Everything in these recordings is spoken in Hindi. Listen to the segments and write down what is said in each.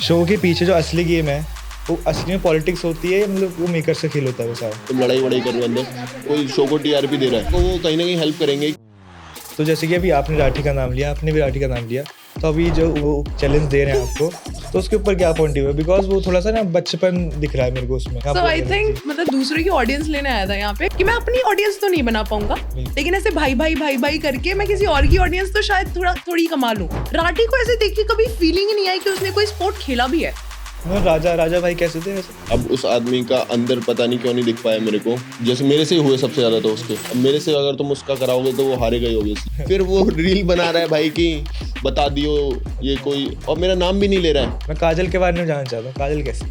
शो के पीछे जो असली गेम है वो असली में पॉलिटिक्स होती है, मतलब वो मेकर से खेल होता है वो सारा। तुम लड़ाई वड़ाई करो अंदर, कोई शो को टीआरपी दे रहा है तो वो कहीं ना कहीं हेल्प करेंगे। तो जैसे कि अभी आपने राठी का नाम लिया, आपने भी राठी का नाम लिया, तो अभी जो वो चैलेंज दे रहे हैं आपको, तो उसके ऊपर क्या पॉइंट है? बिकॉज वो थोड़ा सा ना बचपन दिख रहा है मेरे को उसमें। So I think मतलब दूसरे की ऑडियंस लेने आया था यहाँ पे कि मैं अपनी ऑडियंस तो नहीं बना पाऊंगा, लेकिन ऐसे भाई भाई भाई भाई करके मैं किसी और की ऑडियंस तो शायद थोड़ी कमा लूं। राठी को ऐसे देख के कभी फीलिंग ही नहीं आई कि उसने कोई स्पोर्ट खेला भी है। राजा भाई कैसे थे वैसे? अब उस आदमी का अंदर पता नहीं क्यों नहीं दिख पाया मेरे को, जैसे मेरे से हुए सबसे ज्यादा तो उसके। अब मेरे से अगर तुम उसका कराओगे तो वो हारेगा ही ऑब्वियसली। फिर वो रील बना रहा है भाई की बता दियो ये कोई, और मेरा नाम भी नहीं ले रहा है। मैं काजल के बारे में जानना चाहता हूँ, काजल कैसे?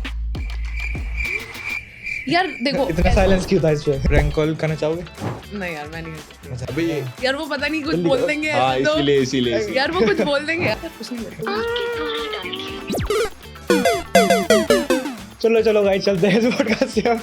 यार देखो इतना साइलेंस क्यों था इस पे? प्रैंक कॉल करना चाहोगे? नहीं यार मैं नहीं कर सकती। अबे यार वो पता नहीं कुछ बोल देंगे हाँ ऐसे तो इसीलिए यार वो कुछ बोल देंगे यार कुछ नहीं बोलते। चलो गाइस चलते हैं इस पॉडकास्ट से अब।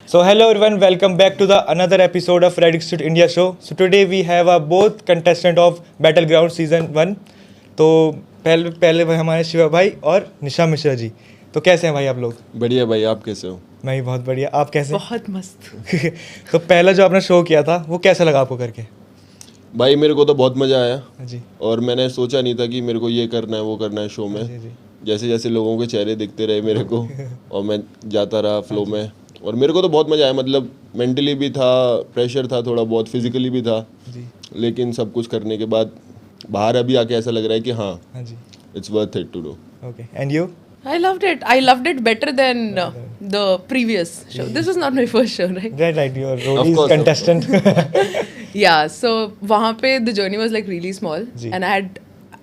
So hello everyone, welcome back to the another episode of Red Institute India show. So today we have a both contestant of Battleground season 1. तो पहले हमारे शिवा भाई और निशा मिश्रा जी। तो कैसे हैं भाई आप लोग? बढ़िया भाई, आप कैसे हो? मैं भी बहुत बढ़िया, आप कैसे? बहुत मस्त। तो पहला जो आपने शो किया था वो कैसा लगा आपको करके? भाई मेरे को तो बहुत मजा आया जी और मैंने सोचा नहीं था कि मेरे को ये करना है वो करना है शो में। जी जैसे जैसे लोगों के चेहरे दिखते रहे मेरे को और मैं जाता रहा फ्लो में, और मेरे को तो बहुत मजा आया। मतलब मेंटली भी था, प्रेशर था थोड़ा बहुत, फिजिकली भी था जी लेकिन सब कुछ करने के बाद बाहर अभी आके ऐसा लग रहा है कि हाँ जी it's worth it to do. Okay and you? I loved it better than the previous show. This was not my first show, right? Right, you are Of Roadies course. contestant. Yeah, so वहाँ पे the journey was like really small ji. and I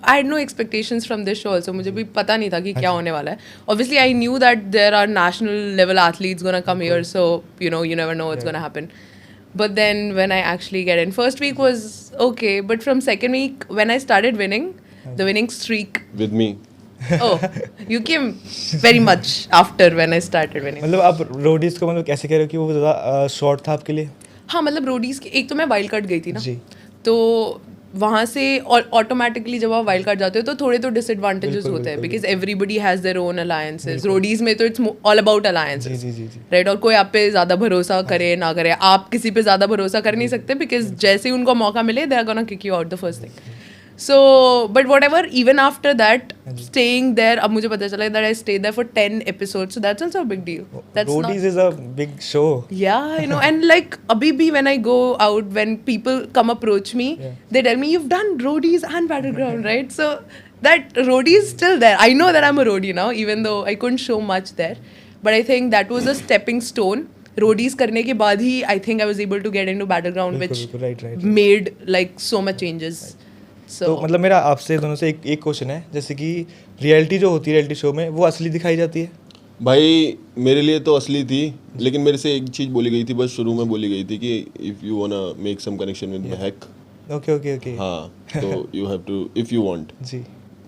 had no expectations from this show also. मुझे भी पता नहीं था कि क्या होने वाला है. Obviously I knew that there are national level athletes gonna come here, so you never know what's gonna happen. But then when I actually get in, first week was okay, but from second week when I started winning, the winning streak. With me. Oh, you came very much after when I started winning. मतलब आप रोडीज को मतलब कैसे कह रहे हो कि वो ज़्यादा शॉर्ट था आपके लिए? हाँ मतलब रोडीज की एक तो मैं वाइल्ड कार्ड गई थी ना जी। तो वहाँ से ऑटोमेटिकली जब आप वाइल्ड कार्ड जाते हो तो थोड़े तो डिसएडवांटेजेस होते हैं because everybody has their own alliances. Roadies में तो इट्स ऑल अबाउट अलायंसेस, जी राइट? और कोई आप पे ज़्यादा भरोसा करे ना करे, आप किसी पे ज़्यादा भरोसा कर नहीं सकते बिकॉज जैसे ही उनको मौका मिले they are gonna kick you out the first thing. So, but whatever, even after that, staying there, अब मुझे पता चला that I stayed there for 10 episodes, so that's also a big deal. That's Roadies is a big show. Yeah, and like abhi bhi when I go out, when people come approach me, they tell me you've done roadies and Battleground, right? So that roadie is still there. I know that I'm a roadie now, even though I couldn't show much there, but I think that was a stepping stone. Roadies करने के बाद ही I think I was able to get into Battleground, which right. made like so much changes. So, तो मतलब मेरा आपसे दोनों से एक क्वेश्चन है, जैसे कि रियलिटी जो होती है रियलिटी शो में वो असली दिखाई जाती है? भाई मेरे लिए तो असली थी, लेकिन मेरे से एक चीज़ बोली गई थी, बस शुरू में बोली गई थी कि if you wanna make some connection with Mahak, okay हाँ तो you have to if you want. जी।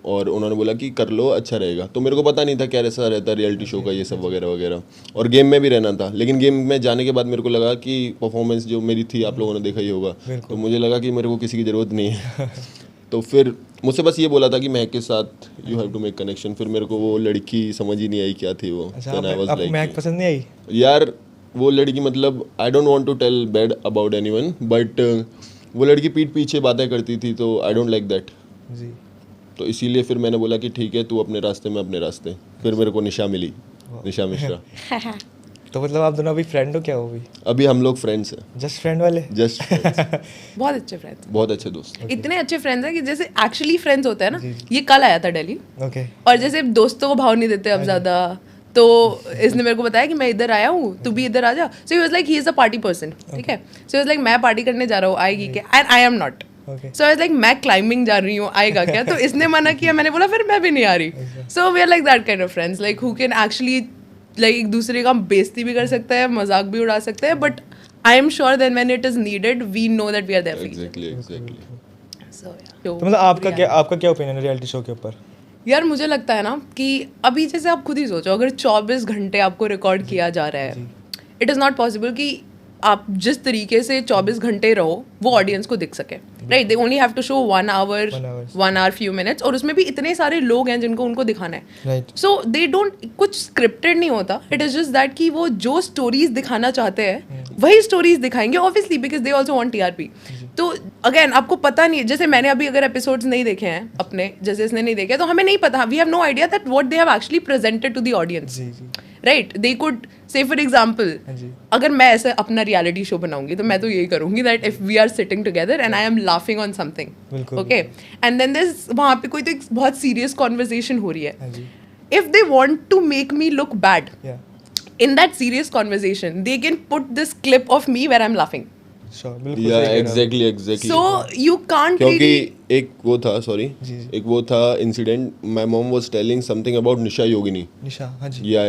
और उन्होंने बोला कि कर लो अच्छा रहेगा। तो मेरे को पता नहीं था क्या ऐसा रहता है रियलिटी शो का ये सब वगैरह वगैरह, और गेम में भी रहना था। लेकिन गेम में जाने के बाद मेरे को लगा कि परफॉर्मेंस जो मेरी थी आप लोगों ने देखा ही होगा, तो मुझे लगा कि मेरे को किसी की ज़रूरत नहीं है। तो फिर मुझसे बस ये बोला था कि महक के साथ you have to make connection. फिर मेरे को वो लड़की समझ ही नहीं आई क्या थी वो। अच्छा, आपको महक पसंद नहीं आई? यार वो लड़की, मतलब I don't want to tell bad about anyone, but वो लड़की पीठ पीछे बातें करती थी, तो आई डोंट लाइक दैट जी। तो इसीलिए फिर मैंने बोला कि ठीक है तू अपने रास्ते में अपने रास्ते। फिर मेरे को निशा मिली, निशा मिश्रा। तो मतलब आप दोनों अभी फ्रेंड हो क्या? हो अभी हम लोग फ्रेंड्स हैं, जस्ट फ्रेंड वाले? जस्ट बहुत अच्छे फ्रेंड्स, बहुत अच्छे दोस्त। इतने अच्छे फ्रेंड्स हैं कि जैसे एक्चुअली फ्रेंड्स होते हैं ना। ये कल आया था दिल्ली, ओके। और जैसे दोस्तों को भाव नहीं देते अब ज्यादा, तो इसने मेरे को बताया कि मैं इधर आया हूँ, तू भी इधर आ जा। So he was like he is a party person, ठीक है। सो ही वाज लाइक मैं पार्टी करने जा रहा हूँ, आएगी क्या? And I am not. So I was like मैं क्लाइंबिंग जा रही हूँ, आएगा क्या? तो इसने मना किया, मैंने बोला फिर मैं भी नहीं आ रही। So we are like that kind of friends, like who can actually like एक दूसरे का बेइज्जती भी कर सकते हैं, मजाक भी उड़ा सकते हैं, but I am sure then when it is needed we know that we are there for each other. Exactly. So तो मतलब आपका क्या ओपिनियन है रियलिटी शो के ऊपर? यार मुझे लगता है ना कि अभी जैसे आप खुद ही सोचो, अगर 24 घंटे आपको रिकॉर्ड किया जा रहा है, इट इज़ नॉट पॉसिबल कि आप जिस तरीके से 24 घंटे रहो वो ऑडियंस को दिख सके, right? They only have to show 1 hour few minutes, और उसमें भी इतने सारे लोग हैं जिनको उनको दिखाना है, Right. सो दे डोंट, कुछ स्क्रिप्टेड नहीं होता, इट इज़ जस्ट दैट कि वो जो स्टोरीज दिखाना चाहते हैं वही स्टोरीज दिखाएंगे, obviously because they also want TRP. तो अगेन आपको पता नहीं, जैसे मैंने अभी अगर एपिसोड्स नहीं देखे हैं अपने, जैसे इसने नहीं देखे, तो हमें नहीं पता, we have no idea that what they have actually presented to the audience, जी जी right? They could say for example, जी अगर मैं ऐसे अपना रियलिटी शो बनाऊंगी तो मैं तो यही करूंगी that if we are sitting together and I am laughing on something, बिल्कुल, ओके, एंड देन दिस वहाँ पे कोई तो एक बहुत सीरियस कॉन्वर्सेशन हो रही है, हाँ जी if they want to make me look bad या in that serious conversation, they can put this clip of me where I'm laughing. Sure बिल्कुल या सही कह रहे हो। एग्जैक्टली So you can't क्योंकि really. एक वो था, सॉरी, जी, जी। एक वो था incident, my mom was telling something about Nisha Yogini, Nisha हाँ जी या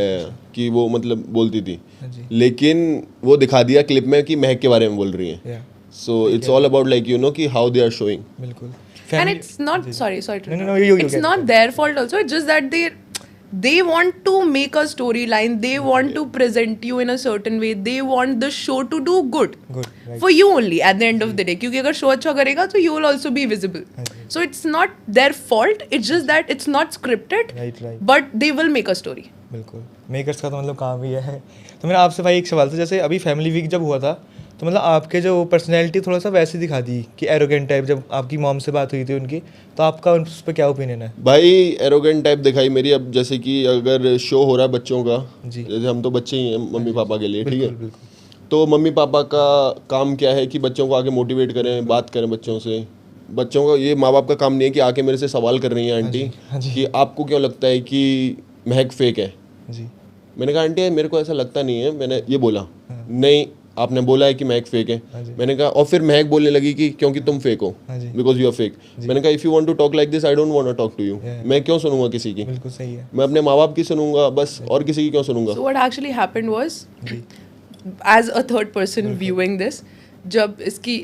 कि वो मतलब बोलती थी, हाँ जी लेकिन वो दिखा दिया क्लिप में कि महक के बारे में बोल रही हैं। या so it's all about like you no कि हाउ दे आर शोइंग। बिल्कुल And Family- it's not, sorry to No, no, interrupt. no, you it's get not it. their fault also, it's just that they want to make a storyline, they want to present you in a certain way, they want the show to do good Good, right. for you only at the end of the day, क्योंकि अगर शो अच्छा करेगा तो you will also be visible, Right. so it's not their fault, it's just that it's not scripted, Right, right. but they will make a story. बिल्कुल मेकर्स का तो मतलब काम ही है। तो मेरा आपसे भाई एक सवाल था, जैसे अभी फैमिली वीक जब हुआ था तो मतलब आपके जो पर्सनैलिटी थोड़ा सा वैसे दिखा दी कि एरोगेंट टाइप, जब आपकी मॉम से बात हुई थी उनकी, तो आपका उस पर क्या ओपिनियन है? भाई एरोगेंट टाइप दिखाई मेरी। अब जैसे कि अगर शो हो रहा है बच्चों का, जी। जैसे हम तो बच्चे ही हैं मम्मी पापा के लिए, ठीक बिल्कुल है, बिल्कुल तो मम्मी पापा का काम क्या है कि बच्चों को आगे मोटिवेट करें, बात करें बच्चों से। बच्चों का ये माँ बाप का काम नहीं है कि आके मेरे से सवाल कर रही हैं आंटी हाँ जी। कि आपको क्यों लगता है कि महक फेक है। जी मैंने कहा आंटी मेरे को ऐसा लगता नहीं है, मैंने ये बोला, नहीं आपने बोला है कि महक फेक है। हाँ जी। मैंने कहा, और फिर महक बोलने लगी कि क्योंकि तुम फेक हो, हाँ जी। Because you are fake. मैंने कहा if you want to talk like this I don't want to talk to you. Yeah. मैं क्यों सुनूंगा किसी की? बिल्कुल सही है मैं अपने माँ बाप की सुनूंगा बस, और किसी की क्यों सुनूंगा? So what actually happened was, ji as a third person viewing this, जब इसकी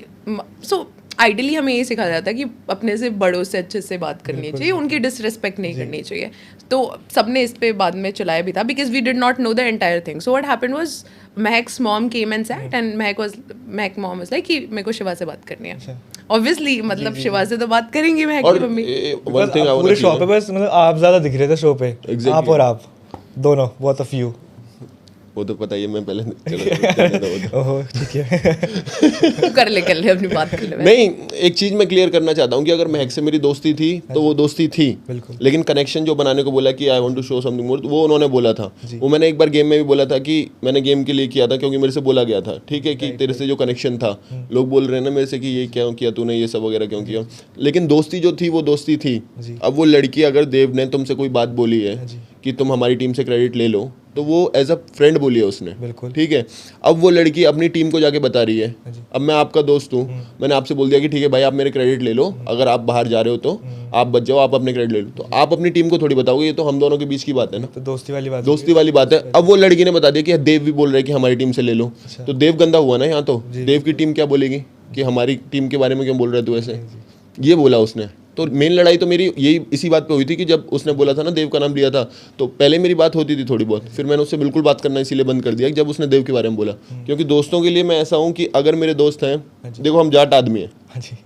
so आइडियली हमें ये सिखाया जाता है कि अपने से बड़ों से अच्छे से बात करनी चाहिए, उनकी डिसरिस्पेक्ट नहीं करनी चाहिए। तो सबने इस पे बाद में चलाया भी था because we did not know the entire thing. So what happened was Mahak's mom came and sat and Mahak mom was like कि मेरे को शिवा से बात करनी है। ऑब्वियसली मतलब शिवा से तो बात करेंगी महक और की मम्मी। वन थिंग पूरे शो पे बस मतलब आप ज़्यादा दिख रहे थे शो पे, Exactly. आप और आप दोनों, बोथ ऑफ यू। वो तो पता ही है, मैं पहले चलो करने दो वो तो। ओहो ठीक है कर ले अपनी बात कर ले। नहीं, एक चीज मैं क्लियर करना चाहता हूँ कि अगर महक से मेरी दोस्ती थी तो वो दोस्ती थी, बिल्कुल। लेकिन कनेक्शन जो बनाने को बोला कि I want to show something more, वो उन्होंने बोला था। जी। वो मैंने एक बार गेम में भी बोला था कि मैंने गेम के लिए किया था क्योंकि मेरे से बोला गया था, ठीक है, कि तेरे से जो कनेक्शन था, लोग बोल रहे हैं ना मेरे से कि ये क्यों किया तूने, ये सब वगैरह क्यों किया, लेकिन दोस्ती जो थी वो दोस्ती थी। जी। अब वो लड़की अगर देव ने तुमसे कोई बात बोली है जी। कि तुम हमारी टीम से क्रेडिट ले लो, तो वो एज अ फ्रेंड बोली है उसने, बिल्कुल। ठीक है। अब वो लड़की अपनी टीम को जाके बता रही है, जी। अब मैं आपका दोस्त हूँ, मैंने आपसे बोल दिया कि ठीक है भाई आप मेरे क्रेडिट ले लो, अगर आप बाहर जा रहे हो तो आप बच जाओ, आप अपने क्रेडिट ले लो, तो आप अपनी टीम को थोड़ी बताओगे, ये तो हम दोनों के बीच की बात है ना, तो दोस्ती वाली बात दोस्ती वाली बात है। अब वो लड़की ने बता दिया कि देव भी बोल रहा है कि हमारी टीम से ले लो, तो देव गंदा हुआ ना यहाँ तो। देव की टीम क्या बोलेगी कि हमारी टीम के बारे में क्यों बोल रहे तू ऐसे, ये बोला उसने। तो मेन लड़ाई तो मेरी यही इसी बात पे हुई थी कि जब उसने बोला था ना देव का नाम लिया था, तो पहले मेरी बात होती थी थोड़ी बहुत, फिर मैंने उससे बिल्कुल बात करना इसीलिए बंद कर दिया जब उसने देव के बारे में बोला। क्योंकि दोस्तों के लिए मैं ऐसा हूँ कि अगर मेरे दोस्त हैं, देखो हम जाट आदमी हैं, हाँ जी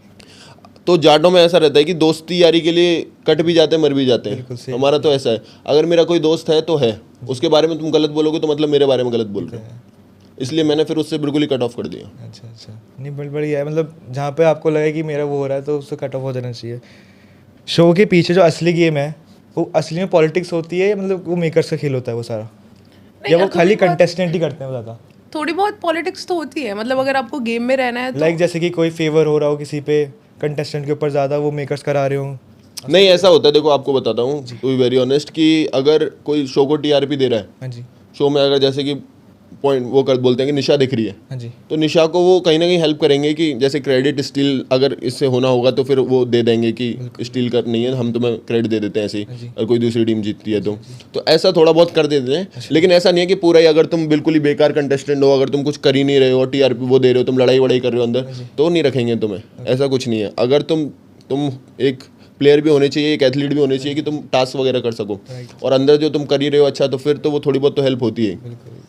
तो जाटों में ऐसा रहता है कि दोस्ती यारी के लिए कट भी जाते हैं, मर भी जाते बिल्कुल हैं। सही। हमारा तो ऐसा है, अगर मेरा कोई दोस्त है तो है, उसके बारे में तुम गलत बोलोगे तो मतलब मेरे बारे में गलत बोल रहे हो, इसलिए मैंने फिर उससे बिल्कुल ही कट ऑफ कर दिया। अच्छा अच्छा, नहीं बढ़िया है, मतलब जहाँ पे आपको लगे कि मेरा वो हो रहा है तो उससे कट ऑफ हो जाना चाहिए। शो के पीछे जो असली गेम है वो असली में पॉलिटिक्स होती है या मतलब वो मेकर्स का खेल होता है वो सारा, या वो खाली कंटेस्टेंट ही करते हैं वो ज़्यादा? थोड़ी बहुत पॉलिटिक्स तो होती है, मतलब अगर आपको गेम में रहना है तो लाइक जैसे कि कोई फेवर हो रहा हो किसी पे कंटेस्टेंट के ऊपर ज़्यादा, वो मेकर्स करा रहे हो। नहीं ऐसा होता है, देखो आपको बताता हूँ टू बी वेरी ऑनेस्ट, कि अगर कोई शो को टीआरपी दे रहा है, हाँ जी शो में अगर जैसे कि पॉइंट वो कर बोलते हैं कि निशा दिख रही है, हाँ जी तो निशा को वो कहीं ना कहीं हेल्प करेंगे कि जैसे क्रेडिट स्टील अगर इससे होना होगा तो फिर वो दे देंगे कि स्टील कर नहीं है, हम तुम्हें क्रेडिट दे देते हैं ऐसे ही, और कोई दूसरी टीम जीतती है तो ऐसा थोड़ा बहुत कर देते हैं। लेकिन ऐसा नहीं है कि पूरा ही अगर तुम बिल्कुल ही बेकार कंटेस्टेंट हो, अगर तुम कुछ कर ही नहीं रहे हो, टीआरपी वो दे रहे हो, तुम लड़ाई वड़ाई कर रहे हो अंदर, तो नहीं रखेंगे तुम्हें, ऐसा कुछ नहीं है। अगर तुम एक प्लेयर भी होने चाहिए, एक एथलीट भी होने चाहिए कि तुम टास्क वगैरह कर सको, और अंदर जो तुम कर ही रहे हो अच्छा, तो फिर तो वो थोड़ी बहुत तो हेल्प होती है।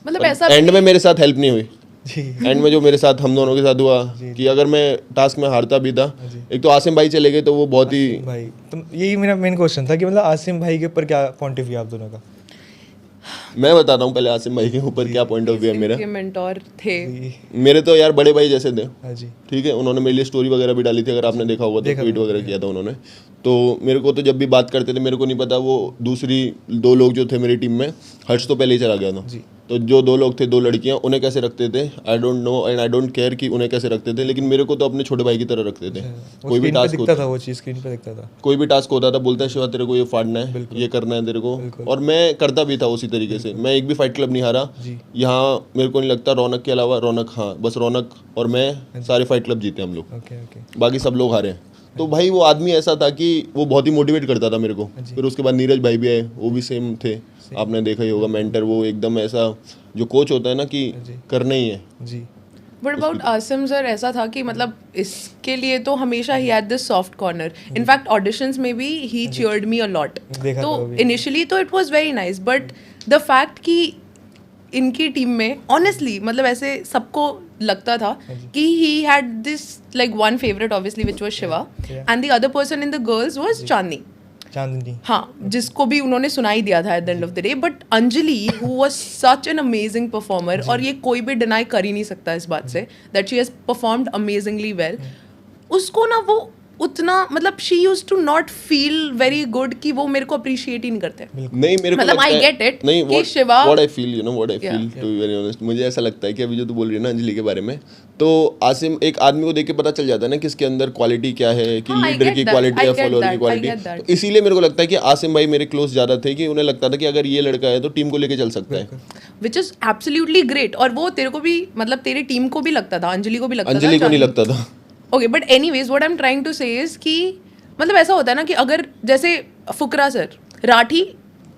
मतलब ऐसा एंड में मेरे साथ हेल्प नहीं हुई। जी एंड में जो मेरे साथ हम दोनों के साथ हुआ कि अगर मैं टास्क में हारता भी था, एक तो आसिम भाई चले गए तो वो बहुत ही भाई, तो यही मेरा मेन क्वेश्चन था कि मतलब आसिम भाई के ऊपर क्या पॉइंट ऑफ व्यू आप दोनों का? मैं बताता हूँ पहले आसिम भाई के ऊपर क्या पॉइंट ऑफ व्यू है मेरा। इनके मेंटोर थे। मेरे तो यार बड़े भाई जैसे थे, हाँ जी, ठीक है। उन्होंने मेरे लिए स्टोरी वगैरह भी डाली थी, अगर आपने देखा होगा तो, ट्वीट वगैरह किया था उन्होंने। तो मेरे को तो जब भी बात करते थे, मेरे को नहीं पता वो दूसरी 2 लोग जो थे मेरी टीम में, हर्ष तो पहले ही चला गया था, तो जो 2 लोग थे, 2 लड़कियां, उन्हें कैसे रखते थे आई don't no and I don't care कि उन्हें कैसे रखते थे, लेकिन मेरे को तो अपने छोटे भाई की तरह रखते थे। कोई भी टास्क दिखता था, वो चीज़ स्क्रीन पे दिखता था। कोई भी टास्क होता था, बोलता है शिवा तेरे को ये फाड़ना है, ये करना है तेरे को, और मैं करता भी था उसी तरीके से। मैं एक भी फाइट क्लब नहीं हारा यहाँ, मेरे को नहीं लगता। रौनक के अलावा, रौनक, हाँ बस रौनक और मैं सारे फाइट क्लब जीते हम लोग, ओके ओके। बाकी सब लोग हारे हैं। तो भाई वो आदमी ऐसा था कि वो बहुत ही मोटिवेट करता था मेरे को। फिर उसके बाद नीरज भाई भी आए, वो भी सेम थे, आपने देखा ही होगा, मेंटर। वो एकदम ऐसा जो कोच होता है ना कि करना ही है जी। बट अबाउट आसिम सर ऐसा था कि मतलब इसके लिए तो हमेशा ही had this soft corner. In fact auditions में भी ही चीयर्ड मी अ लॉट। तो इनिशियली तो it was very nice, but the fact कि इनकी टीम में ऑनेस्टली मतलब ऐसे सबको लगता था कि he had this like one favourite obviously which was Shiva, and the other person in the girls was Chandni. हाँ, जिसको भी उन्होंने सुना ही दिया था at the end of the day. But Anjali who was such an amazing performer, और ये कोई भी डिनाई कर ही नहीं सकता इस बात से that she has performed amazingly well. उसको ना वो उतना मतलब she used to not feel very good कि वो मेरे को अप्रिशिएट ही नहीं करते। नहीं मेरे को मतलब आई गेट इट कि Shiva, what I feel, you know what I feel, to be very honest, मुझे ऐसा लगता है कि अभी जो तू बोल रही है ना अंजलि के बारे में, तो आसिम, एक आदमी को देख के पता चल जाता है ना कि इसके अंदर क्वालिटी क्या है, कि लीडर की क्वालिटी है, फॉलोअर की क्वालिटी। तो इसीलिए मेरे को लगता है कि आसिम भाई मेरे क्लोज ज्यादा थे, कि उन्हें लगता था कि अगर ये लड़का है तो टीम को लेके चल सकता है, व्हिच इज एब्सोल्युटली ग्रेट। और वो तेरे को भी मतलब तेरी टीम को भी लगता था, अंजलि को भी लगता था, अंजलि को नहीं लगता था। Okay, but anyways what I am trying to say is कि मतलब ऐसा होता है ना कि अगर जैसे फुकरा सर, राठी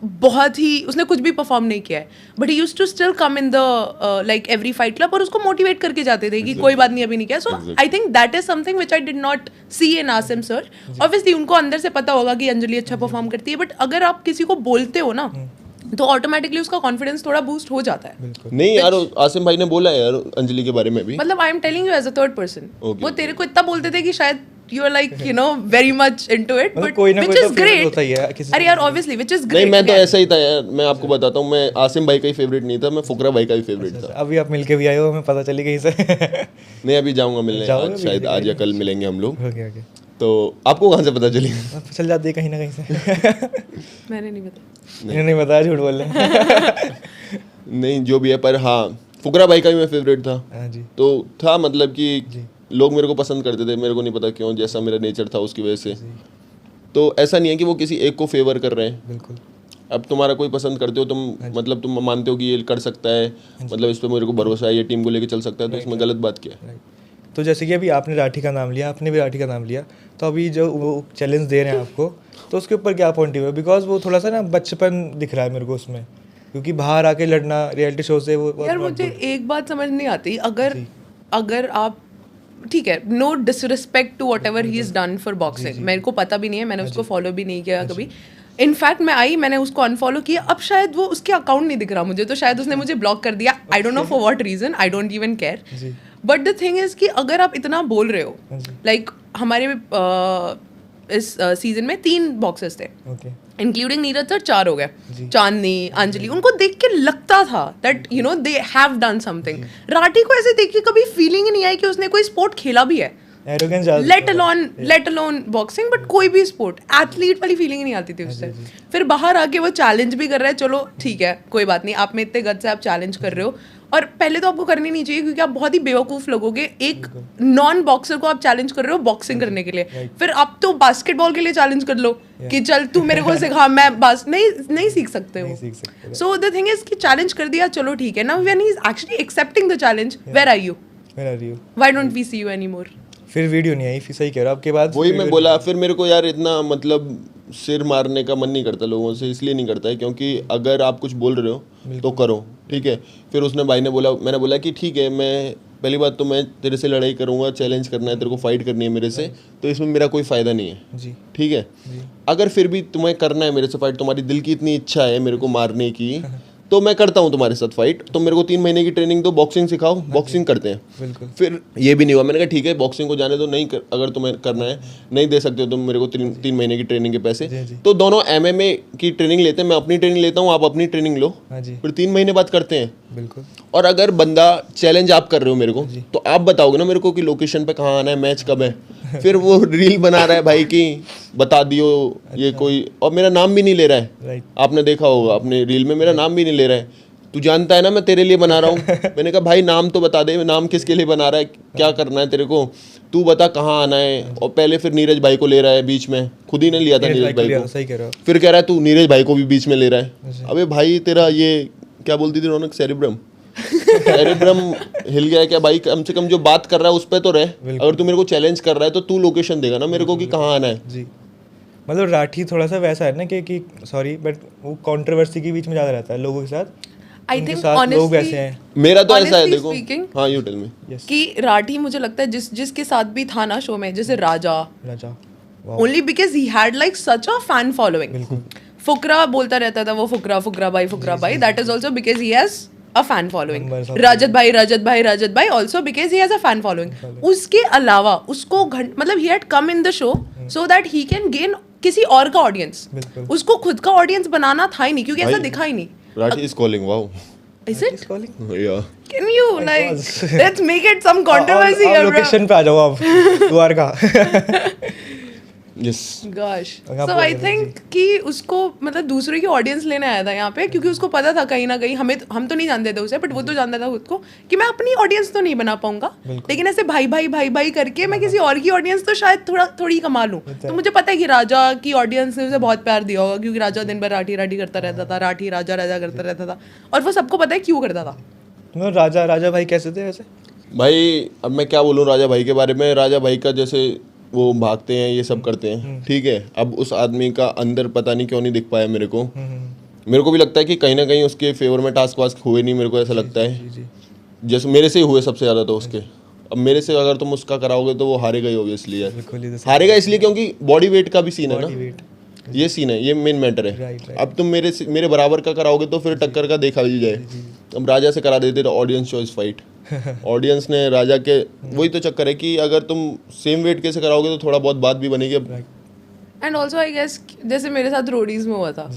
बहुत ही, उसने कुछ भी परफॉर्म नहीं किया है, but he used to still come in the like every fight club, और उसको मोटिवेट करके जाते थे कि कोई बात नहीं, अभी नहीं किया। So I think that is something which I did not see in Asim sir. Obviously उनको अंदर से पता होगा कि अंजलि अच्छा परफॉर्म करती है, बट अगर आप किसी को बोलते हो ना तो ऑटोमेटिकली उसका कॉन्फिडेंस थोड़ा बूस्ट हो जाता है। नहीं यार, आसिम भाई ने बोला है यार अंजलि के बारे में भी, मतलब I am telling you as a third person, वो तेरे को इतना बोलते थे कि शायद you are like you know very much into it, but which is great। अरे यार obviously which is great। नहीं मैं तो ऐसा ही था यार, मैं आपको बताता हूँ, मैं आसिम भाई का ही फेवरेट नहीं था, मैं फुकरा भाई का ही फेवरेट था। अभी आप मिलके भी आए हो, हमें पता चली कहीं से। नहीं अभी जाऊंगा मिलने, आज शायद आज या कल मिलेंगे हम लोग। Okay okay. तो आपको कहाँ से पता चली? चल जाती है कहीं ना कहीं से। मैंने नहीं बताया, मैंने नहीं बताया, झूठ बोल रहे। नहीं जो भी है, पर हाँ फुकरा भाई का भी मैं फेवरेट था। तो था मतलब कि लोग मेरे को पसंद करते थे, मेरे को नहीं पता क्यों, जैसा मेरा नेचर था उसकी वजह से। तो ऐसा नहीं है कि वो किसी एक को फेवर कर रहे हैं। बिल्कुल। अब तुम्हारा कोई पसंद करते हो तुम, मतलब तुम मानते हो कि ये कर सकता है, मतलब इस पर मेरे को भरोसा है, ये टीम को लेके चल सकता है, तो इसमें गलत बात क्या है? तो जैसे कि अभी आपने राठी का नाम लिया, आपने भी राठी का नाम लिया, तो अभी जो वो चैलेंज दे रहे हैं आपको, तो उसके ऊपर क्या पॉइंट है? बिकॉज वो थोड़ा सा ना बचपन दिख रहा है मेरे को उसमें, क्योंकि बाहर आके लड़ना रियलिटी शो से वो यार मुझे एक बात समझ नहीं आती, अगर आप ठीक है, no disrespect to whatever he is done for boxing, मेरे को पता भी नहीं है, मैंने उसको फॉलो भी नहीं किया कभी। इनफैक्ट मैं आई, मैंने उसको अनफॉलो किया, अब शायद वो उसके अकाउंट नहीं दिख रहा मुझे, तो शायद उसने मुझे ब्लॉक कर दिया। I don't know for what reason, I don't even care. But the thing is कि अगर आप इतना बोल रहे हो, लाइक हमारे इस सीजन में 3 बॉक्सर्स थे, इंक्लूडिंग नीरज सर 4 हो गए, चांदनी, अंजलि, उनको देख के लगता था that you know they have done something. Rathi को ऐसे देख के कभी फीलिंग ही नहीं आई कि उसने कोई स्पोर्ट खेला भी है, लेट अलोन बॉक्सिंग, बट कोई भी स्पोर्ट, एथलीट वाली फीलिंग ही नहीं आती थी उससे। फिर बाहर आके वो चैलेंज भी कर रहा है, चलो ठीक है कोई बात नहीं, आप में इतने गट से आप चैलेंज कर रहे हो, और पहले तो आपको करनी नहीं चाहिए क्योंकि आप बहुत ही बेवकूफ़ लगोगे, एक नॉन बॉक्सर को आप चैलेंज कर रहे हो बॉक्सिंग करने के लिए। फिर आप तो बास्केटबॉल के लिए चैलेंज कर लो कि चल तू मेरे को सिखा, मैं बस नहीं सीख सकते हो। सो द थिंग इज कि चैलेंज कर दिया, चलो ठीक है ना, when he is actually accepting the challenge, where are you, why don't we see you anymore? फिर वीडियो नहीं आई, फिर सही कह रहा आपके बाद वही मैं बोला। फिर मेरे को यार इतना मतलब सिर मारने का मन नहीं करता लोगों से, इसलिए नहीं करता है क्योंकि अगर आप कुछ बोल रहे हो तो करो, ठीक है। फिर उसने भाई ने बोला, मैंने बोला कि ठीक है, मैं पहली बात तो मैं तेरे से लड़ाई करूंगा, चैलेंज करना है तेरे को, फाइट करनी है मेरे से, तो इसमें मेरा कोई फ़ायदा नहीं है जी ठीक है। अगर फिर भी तुम्हें करना है मेरे से फाइट, तुम्हारी दिल की इतनी इच्छा है मेरे को मारने की, तो मैं करता हूँ तुम्हारे साथ फाइट। तो मेरे को 3 महीने की ट्रेनिंग दो, बॉक्सिंग सिखाओ, बॉक्सिंग करते हैं। बिल्कुल। फिर ये भी नहीं हुआ, मैंने कहा ठीक है बॉक्सिंग को जाने दो, नहीं अगर तुम्हें करना है नहीं दे सकते हो तुम मेरे को 3 महीने की ट्रेनिंग के पैसे, तो दोनों MMA की ट्रेनिंग लेते हैं, मैं अपनी ट्रेनिंग लेता हूँ, आप अपनी ट्रेनिंग लो, हाँ जी फिर 3 महीने बाद करते हैं। बिल्कुल। और अगर बंदा चैलेंज आप कर रहे हो मेरे को, तो आप बताओगे ना मेरे को कि लोकेशन पे कहाँ आना है, मैच कब है, फिर वो रील बना रहा है भाई की बता दियो ये कोई, और मेरा नाम भी नहीं ले रहा है। राइट। आपने देखा होगा अपने रील में मेरा नाम भी नहीं ले रहा है, तू जानता है ना मैं तेरे लिए बना रहा हूँ। मैंने कहा भाई नाम तो बता दे, नाम किसके लिए बना रहा है, क्या करना है तेरे को, तू बता कहाँ आना है। और पहले फिर नीरज भाई को ले रहा है बीच में, खुद ही ने लिया था नीरज भाई को, सही कह रहे हो। फिर कह रहा है तू नीरज भाई को भी बीच में ले रहा है। अबे भाई तेरा ये क्या बोलती थी रौनक, सेरिब्रम सेरिब्रम हिल गया है क्या भाई? कम से कम जो बात कर रहा है उस पे तो रह। अगर तू मेरे को चैलेंज कर रहा है तो तू लोकेशन देगा ना मेरे को कि कहाँ आना है। जी मतलब राठी थोड़ा सा वैसा है ना कि सॉरी बट वो कंट्रोवर्सी के बीच में ज़्यादा रहता है लोगों के साथ। आई उनके थिंक साथ लोग वैसे हैं। मेरा तो ऐसा है देखो। speaking, हाँ यू टेल मी। कि राठी मुझे लगता है जिसके साथ भी था ना शो में, जैसे Raja, only because he had like such a fan following. Fukra बोलता रहता था वो, फुकरा भाई, that is also because he has a fan following. Rajat भाई also because he has a fan following. उसके अलावा उसको मतलब he had come in the show so that he can gain किसी और का ऑडियंस। उसको खुद का ऑडियंस बनाना था ही नहीं, क्योंकि ऐसा दिखा ही नहीं। Rathi is calling, wow. Is it? Yeah. Can you like let's make it some controversy here, bro. Location पे आ जाओ आप Dwarka. Yes. Gosh. So I think कि उसको मतलब दूसरे की ऑडियंस लेने आया था यहाँ पे, क्योंकि उसको पता था कहीं ना कहीं, हम तो नहीं जानते थे उसे, बट वो तो जानता था खुद को कि मैं अपनी ऑडियंस तो नहीं बना पाऊंगा, लेकिन ऐसे भाई करके मैं किसी और की ऑडियंस तो शायद थोड़ी कमा लूँ। तो मुझे पता है कि राजा की ऑडियंस ने उसे बहुत प्यार दिया होगा, क्योंकि राजा दिन भर राठी करता रहता था, राठी राजा करता रहता था, और वो सबको पता है क्यों करता था। राजा भाई कैसे थे वैसे? भाई अब मैं क्या बोलूँ राजा भाई के बारे में। राजा भाई का जैसे वो भागते हैं, ये सब करते हैं, ठीक है। अब उस आदमी का अंदर पता नहीं क्यों नहीं दिख पाया मेरे को। मेरे को भी लगता है कि कहीं ना कहीं उसके फेवर में टास्क वास्क हुए नहीं, मेरे को ऐसा लगता है। जैसे मेरे से ही हुए सबसे ज़्यादा तो उसके। अब मेरे से अगर तुम उसका कराओगे तो वो हारेगा ही ऑब्वियसली यार। हारेगा इसलिए क्योंकि बॉडी वेट का भी सीन है ना, ये सीन है, ये मेन मैटर है। अब तुम मेरे बराबर का कराओगे तो फिर टक्कर का देखा ही जाए। अब राजा से करा देते तो ऑडियंस चॉइस फाइट। ऑडियंस ने राजा के, वही तो चक्कर है कि अगर तुम सेम वेट के से कराओगे तो थोड़ा बहुत बात भी बनेगी। एंड ऑल्सो आई गेस जैसे मेरे साथ रोडीज में हुआ था,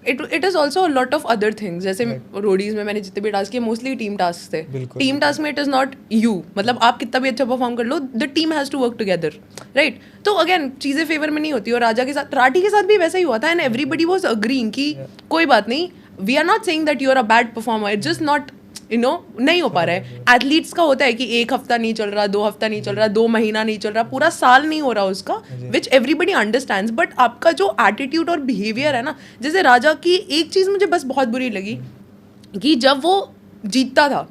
it is also lot of other things. जैसे रोडीज में मैंने जितने भी टास्क किए मोस्टली टीम टास्क थे। टीम टास्क में इट इज नॉट यू, मतलब आप कितना भी अच्छा परफॉर्म कर लो, the team has to work together, right. तो अगेन चीज़ें फेवर में नहीं होती। और राजा के साथ, राठी के साथ भी वैसा ही हुआ था, एंड एवरीबडी वाज अग्रीइंग कि कोई बात नहीं, we are not saying that you are a bad performer, it just not नहीं हो पा रहा है। एथलीट्स का होता है कि 1 हफ्ता नहीं चल रहा, 2 हफ्ता नहीं चल रहा, 2 महीना नहीं चल रहा, पूरा साल नहीं हो रहा उसका, विच एवरीबडी अंडरस्टैंड्स। बट आपका जो एटीट्यूड और बिहेवियर है ना, जैसे राजा की एक चीज़ मुझे बस बहुत बुरी लगी कि जब वो जीतता था,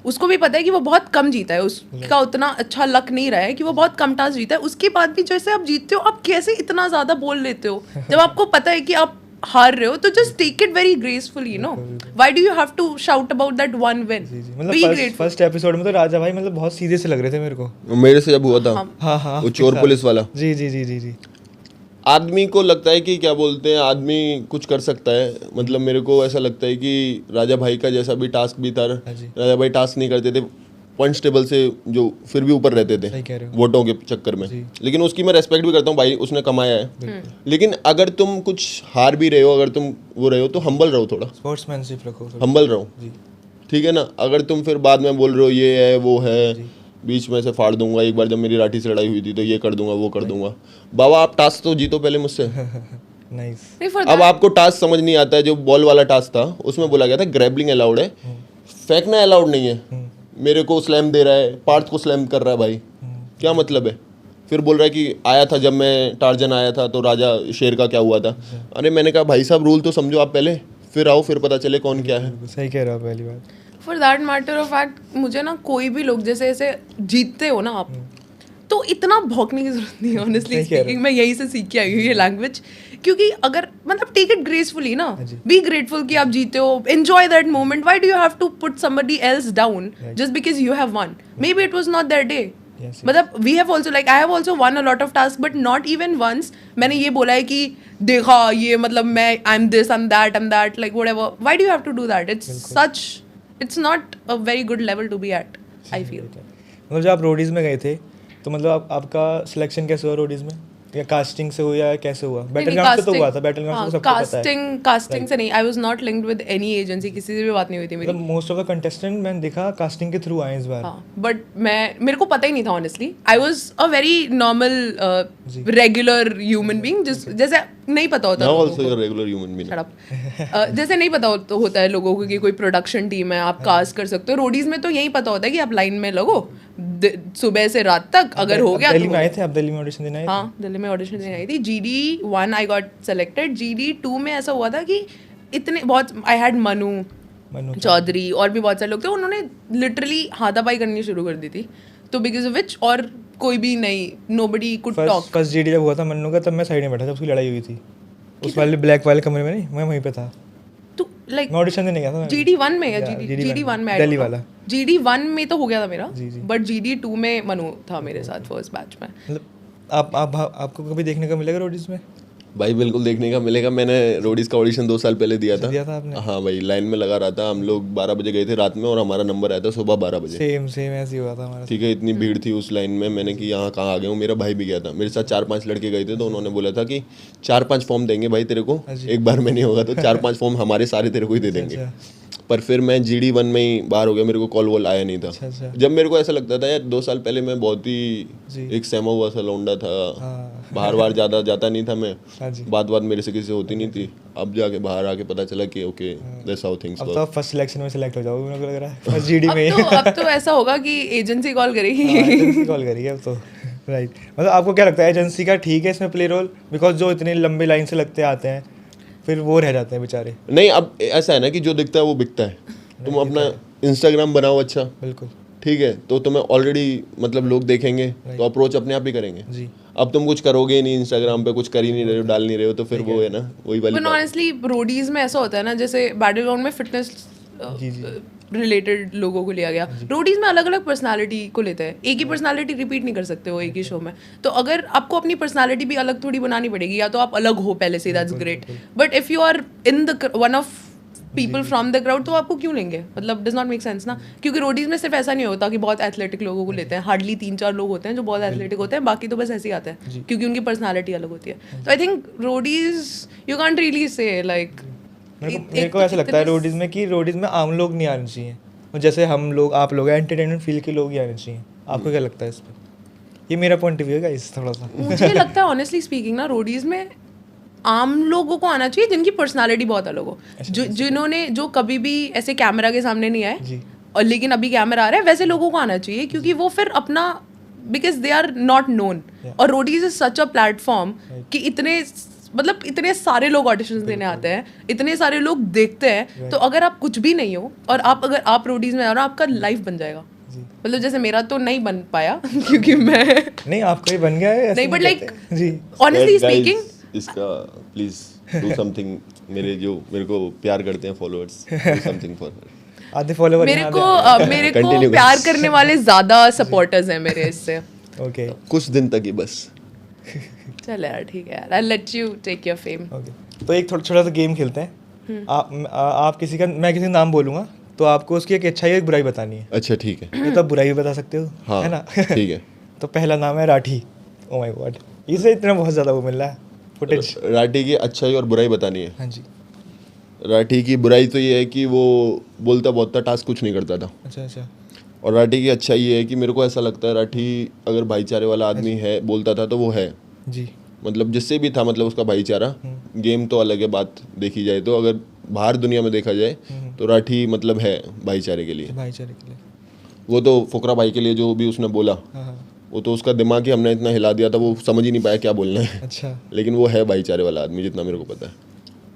उसको भी पता है कि वो बहुत कम जीता है, उसका उतना अच्छा लक नहीं रहा है कि वो बहुत कम टास्क जीता है, उसके बाद भी जैसे आप जीतते हो, आप कैसे इतना ज़्यादा बोल लेते हो जब आपको पता है कि आप हार रहे हो? तो just take it very gracefully, you know. Why do you have to shout about that one win? मतलब फर्स्ट एपिसोड में तो राजा भाई मतलब बहुत सीधे से लग रहे थे मेरे को। मेरे से जब हुआ था हाँ वो चोर पुलिस वाला, जी आदमी को लगता है कि क्या बोलते हैं, आदमी कुछ कर सकता है। मतलब मेरे को ऐसा लगता है कि राजा भाई का जैसा भी टास्क भी था, राजा भाई टास्क नहीं करते थे, पॉइंट्स टेबल से जो फिर भी ऊपर रहते थे वोटों के चक्कर में। लेकिन उसकी मैं रेस्पेक्ट भी करता हूँ, भाई उसने कमाया है। लेकिन अगर तुम कुछ हार भी रहे हो, अगर तुम वो रहे हो तो हम्बल रहो, थोड़ा स्पोर्ट्समैनशिप रखो, हम्बल रहो, ठीक है ना। अगर तुम फिर बाद में बोल रहे हो ये है वो है, बीच में से फाड़ दूंगा, एक बार जब मेरी राठी से लड़ाई हुई थी तो ये कर दूंगा वो कर दूंगा, बाबा आप टास्क तो जीतो पहले मुझसे। अब आपको टास्क समझ नहीं आता है। जो बॉल वाला टास्क था उसमें बोला गया था ग्रैबलिंग अलाउड है, फेंकना अलाउड नहीं है। मेरे को स्लैम दे रहा है, पार्थ को स्लैम कर रहा है, भाई क्या मतलब है? फिर बोल रहा है कि आया था जब मैं टार्जन आया था तो राजा शेर का क्या हुआ था। अरे मैंने कहा भाई साहब रूल तो समझो आप पहले, फिर आओ, फिर पता चले कौन क्या है। सही कह रहा हो पहली बात। For that matter of fact मुझे ना कोई भी लोग जैसे ऐसे जीतते हो ना आप, तो तो इतना भौंकने की जरूरत नहीं है ऑनेस्टली सही कह रहे हो। स्पीकिंग। मैं यहीं से सीख के आई हूँ ये लैंग्वेज, क्योंकि अगर मतलब टेक इट ग्रेसफुली ना, बी ग्रेटफुल कि आप जीते हो, enjoy that moment. Why do you have to put somebody else down just because you have won? Maybe it was not their day. Yes, मतलब we have also like I have also won a lot of task, but not even once मैंने ये बोला है कि देखा ये मतलब मैं I am this, I M that, like whatever. Why do you have to do that? It's not a very good level to be at, I feel. मतलब जब आप रोडीज में गए थे तो मतलब आपका सिलेक्शन कैसे हुआ रोडीज में, या कास्टिंग से हुआ या कैसे हुआ? बैटलग्राउंड से तो हुआ था, बैटलग्राउंड से सबको पता है। कास्टिंग से नहीं, I was not linked with any agency, किसी से भी बात नहीं हुई थी मेरी। मतलब मोस्ट ऑफ द कंटेस्टेंट मैंने देखा कास्टिंग के थ्रू आए इस बार। हाँ, बट मेरे को पता ही नहीं था honestly. I was a very normal regular human being, जैसे नहीं पता होता नाउ लोगों आल्सो को। Your regular human being. Shut up. जैसे नहीं पता होता है लोगों को कि कोई प्रोडक्शन टीम है, आप कास्ट कर सकते हो। रोडीज में तो यही पता होता है कि आप लाइन में लगो सुबह से रात तक, अगर हो गया दिल्ली तो में आए थे आप? दिल्ली में ऑडिशन देने आए थे? हाँ, दिल्ली में ऑडिशन देने आई थी। GD1 I got selected. GD2 में ऐसा हुआ था कि इतने बहुत आई हैड मनु चौधरी और भी बहुत सारे लोग थे, उन्होंने लिटरली हाथापाई करनी शुरू कर दी थी, तो बिकॉज ऑफ विच और कोई भी नहीं, nobody could talk. First GD जब हुआ था मन्नू का, तब मैं साइड में बैठा था, उसकी लड़ाई हुई थी उस वाले ब्लैक वाले कमरे में। नहीं, मैं वहीं पे था, तो लाइक मैं ऑडिशन देने गया था। GD1 में या Yeah, GD1 में दिल्ली वाला। GD1 में तो हो गया था मेरा, जी, जी। बट GD2 में मनु था मेरे साथ फर्स्ट बैच में। मतलब आपको कभी देखने का मिलेगा रोडीज में? भाई बिल्कुल देखने का मिलेगा। मैंने रोडीज का ऑडिशन 2 साल पहले दिया था। दिया था आपने? हाँ भाई, लाइन में लगा रहा था। हम लोग 12 बजे गए थे रात में और हमारा नंबर आया था सुबह 12 बजे। सेम ऐसे ही हुआ था हमारा। ठीक है, इतनी भीड़ थी उस लाइन में, मैंने कि यहाँ कहाँ आ गया हूँ। मेरा भाई भी गया था, मेरे साथ 4-5 लड़के गए थे, तो उन्होंने बोला था कि 4-5 फॉर्म देंगे भाई तेरे को, एक बार में नहीं होगा, तो 4-5 फॉर्म हमारे सारे तेरे को ही दे देंगे। पर फिर मैं GD1 में ही बाहर हो गया, मेरे को कॉल वॉल आया नहीं था। अच्छा। जब मेरे को ऐसा लगता था यार 2 साल पहले मैं बहुत ही एक सहमा हुआ सा लौंडा था, बाहर ज़्यादा जाता नहीं था मैं, बात मेरे से किसी से होती नहीं थी। अब जाके बाहर आके पता चला कि ओके दैट्स हाउ थिंग्स अब वर्क। तो फर्स्ट सिलेक्शन में सिलेक्ट हो जाओगे, मेरे को लग रहा है फर्स्ट जीडी में ही। अब तो ऐसा होगा कि एजेंसी कॉल करेगी। एजेंसी कॉल करिए अब तो, राइट। मतलब आपको क्या लगता है एजेंसी का ठीक है इसमें प्ले रोल? बिकॉज जो इतने लंबे लाइन से लगते आते हैं फिर वो रह जाते हैं बेचारे। नहीं, अब ऐसा है ना कि जो दिखता है वो बिकता है। तुम अपना इंस्टाग्राम बनाओ अच्छा, बिल्कुल ठीक है, तो तुम्हें ऑलरेडी मतलब लोग देखेंगे, तो अप्रोच अपने आप ही करेंगे जी। अब तुम कुछ करोगे ही नहीं, इंस्टाग्राम पे कुछ कर ही नहीं रहे हो, डाल नहीं रहे हो, तो फिर वो है ना वही वाली बट बात। ऑनेस्टली रोडीज में ऐसा होता है ना, जैसे बैटलग्राउंड में फिटनेस रिलेटेड लोगों को लिया गया, रोडीज में अलग अलग पर्सनालिटी को लेते हैं। एक ही पर्सनालिटी रिपीट नहीं कर सकते हो एक ही शो में, तो अगर आपको अपनी पर्सनालिटी भी अलग थोड़ी बनानी पड़ेगी, या तो आप अलग हो पहले से, that's great. But if you are in the one of people from the crowd, तो आपको क्यों लेंगे? मतलब डज नॉट मेक सेंस ना, क्योंकि रोडीज में सिर्फ ऐसा नहीं होता कि बहुत एथलेटिक लोगों को लेते हैं। हार्डली 3-4 लोग होते हैं जो बहुत एथलेटिक होते हैं, बाकी तो बस ऐसे ही आते हैं क्योंकि उनकी पर्सनालिटी अलग होती है। तो I think Roadies you can't really say like, मेरे को ऐसा लगता है रोडीज में कि रोडीज में आम लोग नहीं आने चाहिए, और जैसे हम लोग आप लोग एंटरटेनमेंट फील्ड के लोग ही आने चाहिए। आपको क्या लगता है इस पर? ये मेरा पॉइंट ऑफ व्यू है गाइस, थोड़ा सा। मुझे लगता है ऑनेस्टली स्पीकिंग ना, रोडीज में आम लोगों को आना चाहिए जिनकी पर्सनालिटी बहुत अलग हो, जिन्होंने जो कभी भी ऐसे कैमरा के सामने नहीं आए और लेकिन अभी कैमरा आ रहा है, वैसे लोगों को आना चाहिए, क्योंकि वो फिर अपना, because they are not known. और Roadies is such a platform कि इतने सारे लोग ऑडिशंस देने आते हैं, इतने सारे लोग देखते हैं, तो अगर आप कुछ भी नहीं हो और अगर आप रोडीज में आ रहे हो, आपका लाइफ बन जाएगा। मतलब जैसे मेरा तो नहीं बन पाया क्योंकि मैं नहीं, आपका ही बन गया है नहीं, बट लाइक जी ऑनेस्टली Guys, स्पीकिंग, इसका प्लीज डू समथिंग, मेरे को प्यार करते हैं followers, do something for her. आधे फॉलोवर मेरे को प्यार करने वाले ज्यादा सपोर्टर्स हैं मेरे इससे। ओके कुछ दिन तक ही बस। चल यार, ठीक है यार, I let you take your fame. Okay, तो एक छोटा सा गेम खेलते हैं। आप किसी का, मैं किसी का नाम बोलूँगा, तो आपको उसकी एक अच्छाई एक बुराई बतानी है। अच्छा ठीक है, तो आप बुराई भी बता सकते हो, हाँ, है ना? ठीक है। तो पहला नाम है राठी। ओ माय गॉड, इसे इतना बहुत ज़्यादा वो मिल रहा है फुटेज। राठी की अच्छाई और बुराई बतानी है। हाँ जी। राठी की बुराई तो ये है कि वो बोलता बहुत था, टास्क कुछ नहीं करता था। अच्छा। और राठी की अच्छाई ये है कि मेरे को ऐसा लगता है राठी अगर भाईचारे वाला आदमी है, बोलता था तो वो है जी। मतलब जिससे भी था, मतलब उसका भाईचारा। गेम तो अलग है बात देखी जाए तो, अगर बाहर दुनिया में देखा जाए तो राठी मतलब है भाईचारे के लिए। भाईचारे के लिए वो तो फुकरा भाई के लिए जो भी उसने बोला, हाँ। वो तो उसका दिमाग ही हमने इतना हिला दिया था, वो समझ ही नहीं पाया क्या बोलना है। अच्छा, लेकिन वो है भाईचारे वाला आदमी जितना मेरे को पता है।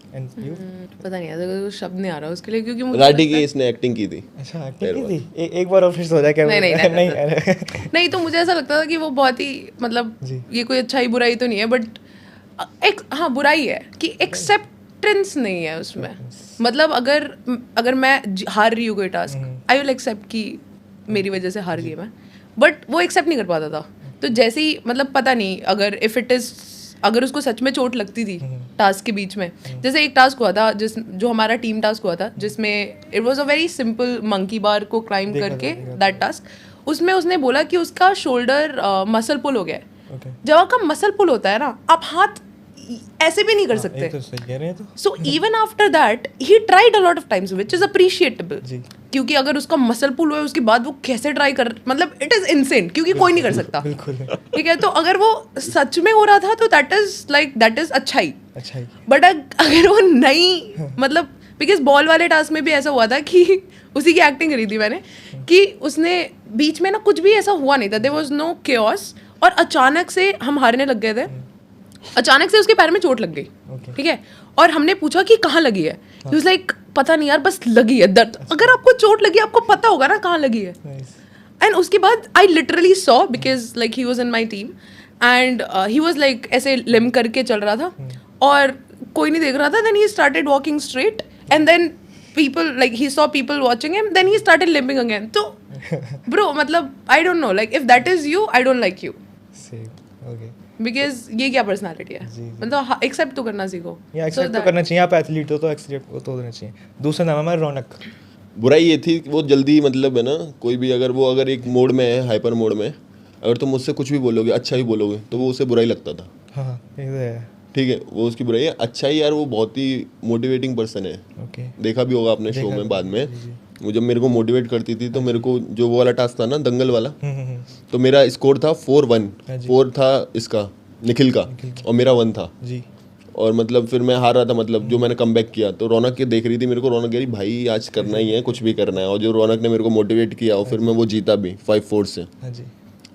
And you? पता नहीं यार, तो शब्द नहीं आ रहा उसके लिए, क्योंकि मुझे राठी लगता की है- इसने एक्टिंग की थी। अच्छा, एक्टिंग की थी? एक बार और फिर हो जाए क्या? नहीं नहीं नहीं नहीं, अरे नहीं, तो मुझे ऐसा लगता था कि वो बहुत ही मतलब जी। ये कोई अच्छाई बुराई तो नहीं है, बट एक हाँ बुराई है कि एक्सेप्टेंस नहीं है उसमें। मतलब अगर मैं हार रही हूँ कोई टास्क, आई विल एक्सेप्ट कि मेरी वजह से हार गई मैं, बट वो एक्सेप्ट नहीं कर पाता था। तो जैसे ही मतलब पता नहीं अगर उसको सच में चोट लगती थी टास्क के बीच में, जैसे एक टास्क हुआ था जो हमारा टीम टास्क हुआ था, जिसमें it was a very simple monkey bar को क्लाइंब करके दैट टास्क, उसमें उसने बोला कि उसका शोल्डर मसल पुल हो गया है। ओके, जब आपका मसल पुल होता है ना, आप हाथ ऐसे भी नहीं कर सकते। ये तो सही कह रहे हैं तो। So even after that he tried a lot of times, which is appreciable. जी। क्योंकि अगर उसका मसल पुल हुआ है उसके बाद वो कैसे ट्राई कर, मतलब इट इज इनसेन, क्योंकि कोई नहीं कर सकता। बिल्कुल। ठीक है, तो अगर वो सच में हो रहा था तो दैट इज अच्छाई। अच्छा ही। बट अगर वो नहीं, मतलब बिकॉज बॉल वाले टास्क में भी ऐसा हुआ था कि उसी की एक्टिंग करी थी मैंने, कि उसने बीच में ना कुछ भी ऐसा हुआ नहीं था, देयर वाज नो केओस, और अचानक से हम हारने लग गए थे। अचानक से उसके पैर में चोट लग गई, ठीक है, और हमने पूछा कि कहाँ लगी है, ही वाज लाइक पता नहीं यार, बस लगी है दर्द। अगर आपको चोट लगी आपको पता होगा ना कहाँ लगी है। नाइस। एंड उसके बाद I literally saw, because like he was in my team, and he was like ऐसे लिम करके चल रहा था और कोई नहीं देख रहा था। Then he started walking straight, and then people like he saw people watching him, then he started limping again. तो ब्रो मतलब I don't know, like if that is you, I don't like you, same. Okay, because ये क्या पर्सनालिटी है। जी, जी। मतलब एक्सेप्ट तो करना सीखो। या एक्सेप्ट तो करना चाहिए, आप एथलीट हो तो एक्सेप्ट तो होना चाहिए। दूसरा नाम है हमारा रौनक। बुराई ये थी कि वो जल्दी मतलब है ना, कोई भी अगर एक मोड में है, हाइपर मोड में, अगर तुम मुझसे कुछ भी बोलोगे, अच्छा भी बोलोगे, तो वो उसे बुराई लगता था। हाँ, ये तो है। ठीक है, वो उसकी बुराई है। अच्छा ही यार, वो बहुत ही मोटिवेटिंग पर्सन है। ओके, देखा भी होगा आपने शो में बाद में, वो जब मेरे को मोटिवेट करती थी, तो मेरे को जो वो वाला टास्क था ना दंगल वाला, तो मेरा स्कोर था 4-1, 4 था इसका निखिल का, और मेरा 1 था। जी। और मतलब फिर मैं हार रहा था, मतलब जो मैंने कमबैक किया, तो रौनक के देख रही थी मेरे को, रौनक कह रही भाई आज करना ही है, कुछ भी करना है। और जो रौनक ने मेरे को मोटिवेट किया, और फिर मैं वो जीता भी 5-4 से। हाँ जी।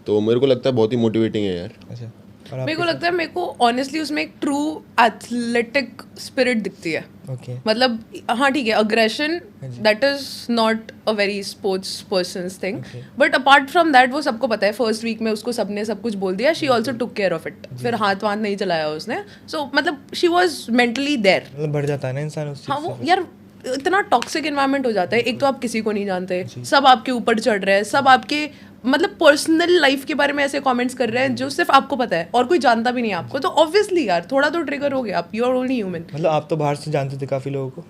तो मेरे को लगता है बहुत ही मोटिवेटिंग है यार। अच्छा, और आप? मेरे को लगता है, मेरे को ऑनेस्टली उसमें एक ट्रू एथलेटिक स्पिरिट दिखती है। ओके, मतलब हाँ ठीक है, aggression that is not a very sports persons thing, but apart from that वो सबको पता है, फर्स्ट वीक में उसको सबने सब कुछ बोल दिया, she also took care of it, फिर हाथ वाथ नहीं चलाया उसने। सो मतलब शी वॉज मेंटली देयर। मतलब बढ़ जाता है ना इंसान उस हाँ चीज़ वो यार इतना टॉक्सिक एनवायरनमेंट हो जाता है, एक तो आप किसी को नहीं जानते, सब आपके ऊपर चढ़ रहे हैं, सब आपके मतलब पर्सनल लाइफ के बारे में ऐसे कमेंट्स कर रहे हैं जो सिर्फ आपको पता है और कोई जानता भी नहीं है आपको। तो ऑब्वियसली यार थोड़ा तो ट्रिगर हो गया, आप यू आर ओनली ह्यूमन। मतलब आप तो बाहर से जानते थे काफ़ी लोगों को?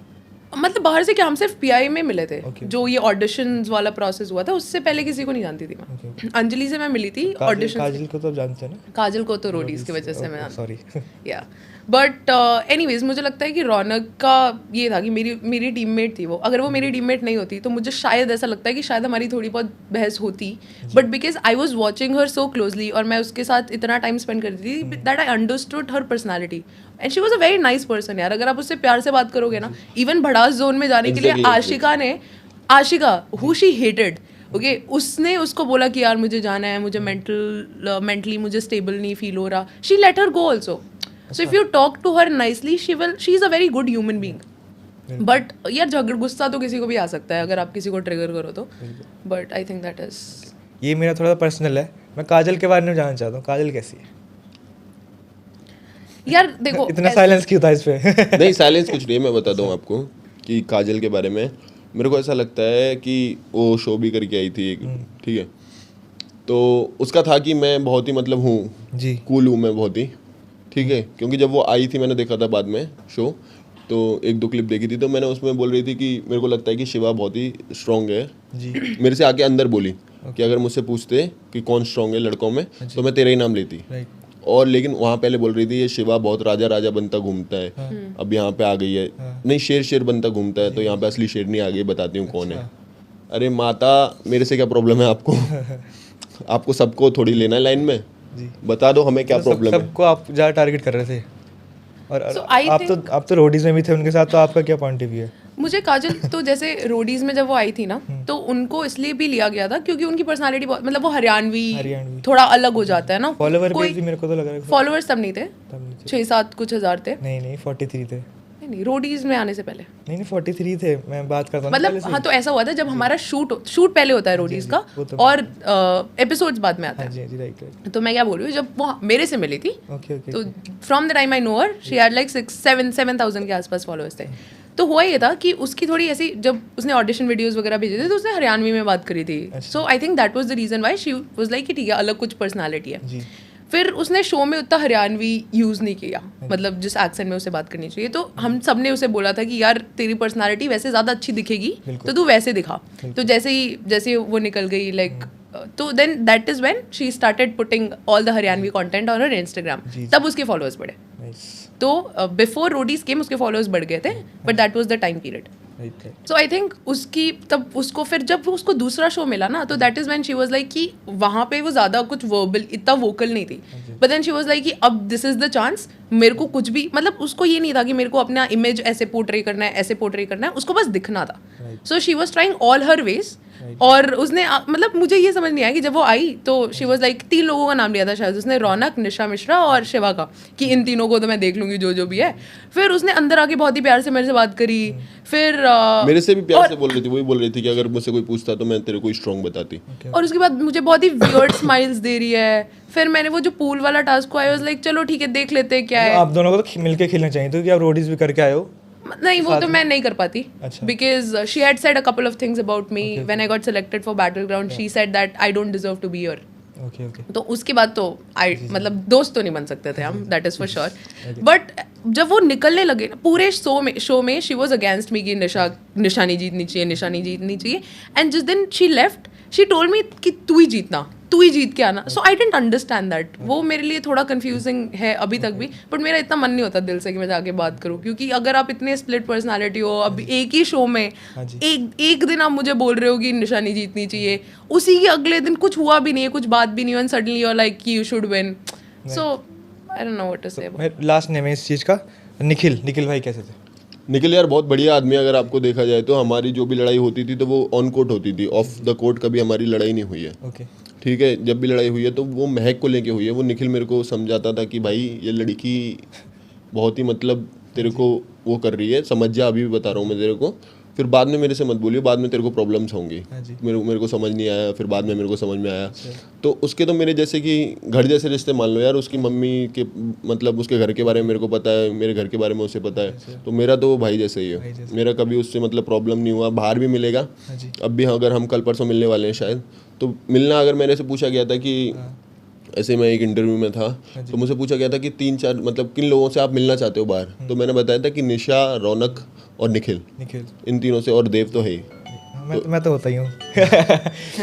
मतलब बाहर से क्या, हम सिर्फ पीआई में मिले थे। Okay. जो ये ऑडिशंस वाला प्रोसेस हुआ था उससे पहले किसी को नहीं जानती थी मैं। Okay. अंजलि से मैं मिली थी ऑडिशन। काजल को तो आप जानते हैं ना? काजल को तो रोडीज की वजह से मैं सॉरी। या बट एनीवेज मुझे लगता है कि रौनक का ये था कि मेरी टीममेट थी वो। अगर वो मेरी टीममेट नहीं होती तो मुझे शायद ऐसा लगता है कि शायद हमारी थोड़ी बहुत बहस होती, but because I was watching her so closely और मैं उसके साथ इतना टाइम स्पेंड करती थी that I understood her personality and she was a very nice person यार। अगर आप उससे प्यार से बात करोगे ना, इवन भड़ास जोन में जाने के लिए Ashika who she hated, okay, उसने उसको बोला कि यार मुझे जाना है, मुझे मेंटली मुझे स्टेबल नहीं फील हो रहा, she let her go also. So if you talk to her nicely, she is a very good human being. But यार झगड़ गुस्सा तो किसी को भी आ सकता है अगर आप किसी को ट्रिगर करो तो, but I think that is ये मेरा थोड़ा पर्सनल है, मैं काजल के बारे में जानना चाहता हूँ। काजल कैसी है? यार देखो इतना साइलेंस क्यों था इस पे? नहीं साइलेंस कुछ नहीं है, मैं बताता हूँ आपको कि काजल के बारे में मेरे को ऐसा लगता है कि वो शो भी करके आई थी एक, ठीक है, तो उसका था कि मैं बहुत ही मतलब हूँ जी, कूल हूँ मैं बहुत ही, ठीक है, क्योंकि जब वो आई थी मैंने देखा था बाद में शो, तो 1-2 क्लिप देखी थी, तो मैंने उसमें बोल रही थी कि मेरे को लगता है कि शिवा बहुत ही स्ट्रॉन्ग है जी, मेरे से आके अंदर बोली कि अगर मुझसे पूछते कि कौन स्ट्रॉन्ग है लड़कों में तो मैं तेरा ही नाम लेती। राइट। और लेकिन वहाँ पहले बोल रही थी ये शिवा बहुत राजा राजा बनता घूमता है, अब यहाँ पे आ गई है, नहीं शेर बनता घूमता है, तो यहाँ पे असली शेरनी आ गई, बताती हूँ कौन है। अरे माता, मेरे से क्या प्रॉब्लम है आपको? आपको सबको थोड़ी लेना है लाइन में, जी, बता दो हमें क्या प्रॉब्लम है। सबको आप ज़्यादा टारगेट कर रहे थे, और So, I आप तो रोडीज में भी थे उनके साथ, तो आपका क्या पॉइंट ऑफ व्यू है? मुझे काजल तो जैसे रोडीज में जब वो आई थी ना, तो उनको इसलिए भी लिया गया था क्योंकि उनकी पर्सनालिटी बहुत, मतलब वो हरियाणवी थोड़ा अलग हो जाता है ना। फॉलोवर भी मेरे को तो लग रहा है फॉलोअर्स तब नहीं थे, तब नहीं थे। 6-7 कुछ हज़ार थे। नहीं 43 थे। नहीं रोडीज में आने से पहले नहीं 43 थे, मैं बात करता हूँ ना मतलब पहले से। हाँ, तो ऐसा हुआ था जब हमारा शूट पहले होता है रोडीज का वो तो- और एपिसोड्स बाद में आते हाँ हैं। जी हाँ जी, राइट। तो मैं क्या बोल रही हूँ, जब वो मेरे से मिली थी ओके ओके। तो from the time I know her she had like 7,000 के आसपास फॉलोअर्स थे। तो हुआ ये था कि उसकी थोड़ी ऐसी, जब उसने ऑडिशन वीडियोस वगैरह भेजे थे तो उसने हरियाणवी में बात करी थी। So I think that was the reason why she was like कि ठीक है अलग कुछ पर्सनालिटी है। जी फिर उसने शो में उतना हरियाणवी यूज़ नहीं किया, मतलब जिस एक्सेंट में उसे बात करनी चाहिए। तो हम सब ने उसे बोला था कि यार तेरी पर्सनालिटी वैसे ज़्यादा अच्छी दिखेगी तो तू वैसे दिखा। तो जैसे वो निकल गई लाइक, तो then that is when she started putting all the Haryanvi content on her Instagram. तब उसके फॉलोअर्स बढ़े। नाइस, तो बिफोर रोडीज केम उसके फॉलोअर्स बढ़ गए थे, but that was the time period. Right. So I think उसकी तब उसको फिर जब उसको दूसरा शो मिला ना, तो that is when she was like कि वहाँ पे वो ज़्यादा कुछ वर्बल इतना वोकल नहीं थी, but then she was like कि अब दिस इज द चांस, मेरे को कुछ भी, मतलब उसको ये नहीं था कि मेरे को अपना इमेज ऐसे पोर्ट्रे करना है, ऐसे पोर्ट्रे करना है, उसको बस दिखना था। So she was trying all her veg. और उसने मतलब मुझे ये समझ नहीं आया कि जब वो आई तो शी वाज लाइक 3 लोगों का नाम लिया था शायद उसने, रौनक, निशा मिश्रा और शिवा का, कि इन तीनों को तो मैं देख लूंगी जो भी है। फिर उसने अंदर आके बहुत ही प्यार से मेरे से बात करी। फिर मेरे से भी प्यार से बोल रही थी, वही बोल रही थी कि अगर मुझसे कोई पूछता तो मैं तेरे को स्ट्रॉन्ग बताती। और उसके बाद मुझे बहुत ही वियर्ड स्माइल्स दे रही है। फिर मैंने वो जो पूल वाला टास्क को आई वाज लाइक चलो ठीक है देख लेते हैं क्या है। आप दोनों को तो मिलके खेलना चाहिए, क्योंकि आप रोडीज भी करके आए हो। नहीं वो तो मैं नहीं कर पाती, अच्छा। Because she had said a couple of things about me when I got selected for battleground. She said that I don't deserve to be here. Okay okay. तो उसके बाद तो आई मतलब दोस्त तो नहीं बन सकते थे हम, that is for sure. But जब वो निकलने लगे ना पूरे शो में शी वॉज अगेंस्ट मी कि निशा नहीं जीतनी चाहिए, निशा नहीं जीतनी चाहिए। एंड जिस दिन she left she told me कि तू ही जीतना, तू ही जीत के आना। सो आई डेंट अंडरस्टैंड दैट। वो मेरे लिए थोड़ा कंफ्यूजिंग है अभी तक भी, बट मेरा इतना मन नहीं होता दिल से कि मैं जाके बात करूँ, क्योंकि अगर आप इतने स्प्लिट पर्सनालिटी हो, अब एक ही शो में एक दिन आप मुझे बोल रहे हो कि निशा नहीं जीतनी चाहिए, उसी के अगले दिन कुछ हुआ भी नहीं है, कुछ बात भी नहीं हुई, and suddenly you are like कि you should win. So I don't know what to say. मैं लास्ट नेम है इस चीज़ का, निखिल भाई कैसे थे? निखिल यार बहुत बढ़िया आदमी है। अगर आपको देखा जाए तो हमारी जो भी लड़ाई होती थी तो वो ऑन कोर्ट होती थी, ऑफ द कोर्ट कभी हमारी लड़ाई नहीं हुई है। ओके ठीक है, जब भी लड़ाई हुई है तो वो महक को लेके हुई है। वो निखिल मेरे को समझाता था कि भाई ये लड़की बहुत ही मतलब तेरे को वो कर रही है, समझ जा, अभी भी बता रहा हूँ मैं तेरे को, फिर बाद में मेरे से मत बोलियो, बाद में तेरे को प्रॉब्लम्स होंगी। मेरे को समझ नहीं आया, फिर बाद में मेरे को समझ में आया। तो उसके तो मेरे जैसे कि घर जैसे रिश्ते मान लो यार। उसकी मम्मी के मतलब उसके घर के बारे में मेरे को पता है, मेरे घर के बारे में उसे पता है, तो मेरा तो वो भाई जैसे ही है। मेरा कभी उससे मतलब प्रॉब्लम नहीं हुआ, बाहर भी मिलेगा। अब भी अगर हम कल परसों मिलने वाले हैं शायद, तो मिलना अगर मेरे से पूछा गया था कि ऐसे मैं एक इंटरव्यू में था तो मुझे पूछा गया था कि 3-4 मतलब किन लोगों से आप मिलना चाहते हो बाहर, तो मैंने बताया था कि निशा, रौनक और निखिल, इन तीनों से, और देव तो है ही। मैं तो होता ही हूँ।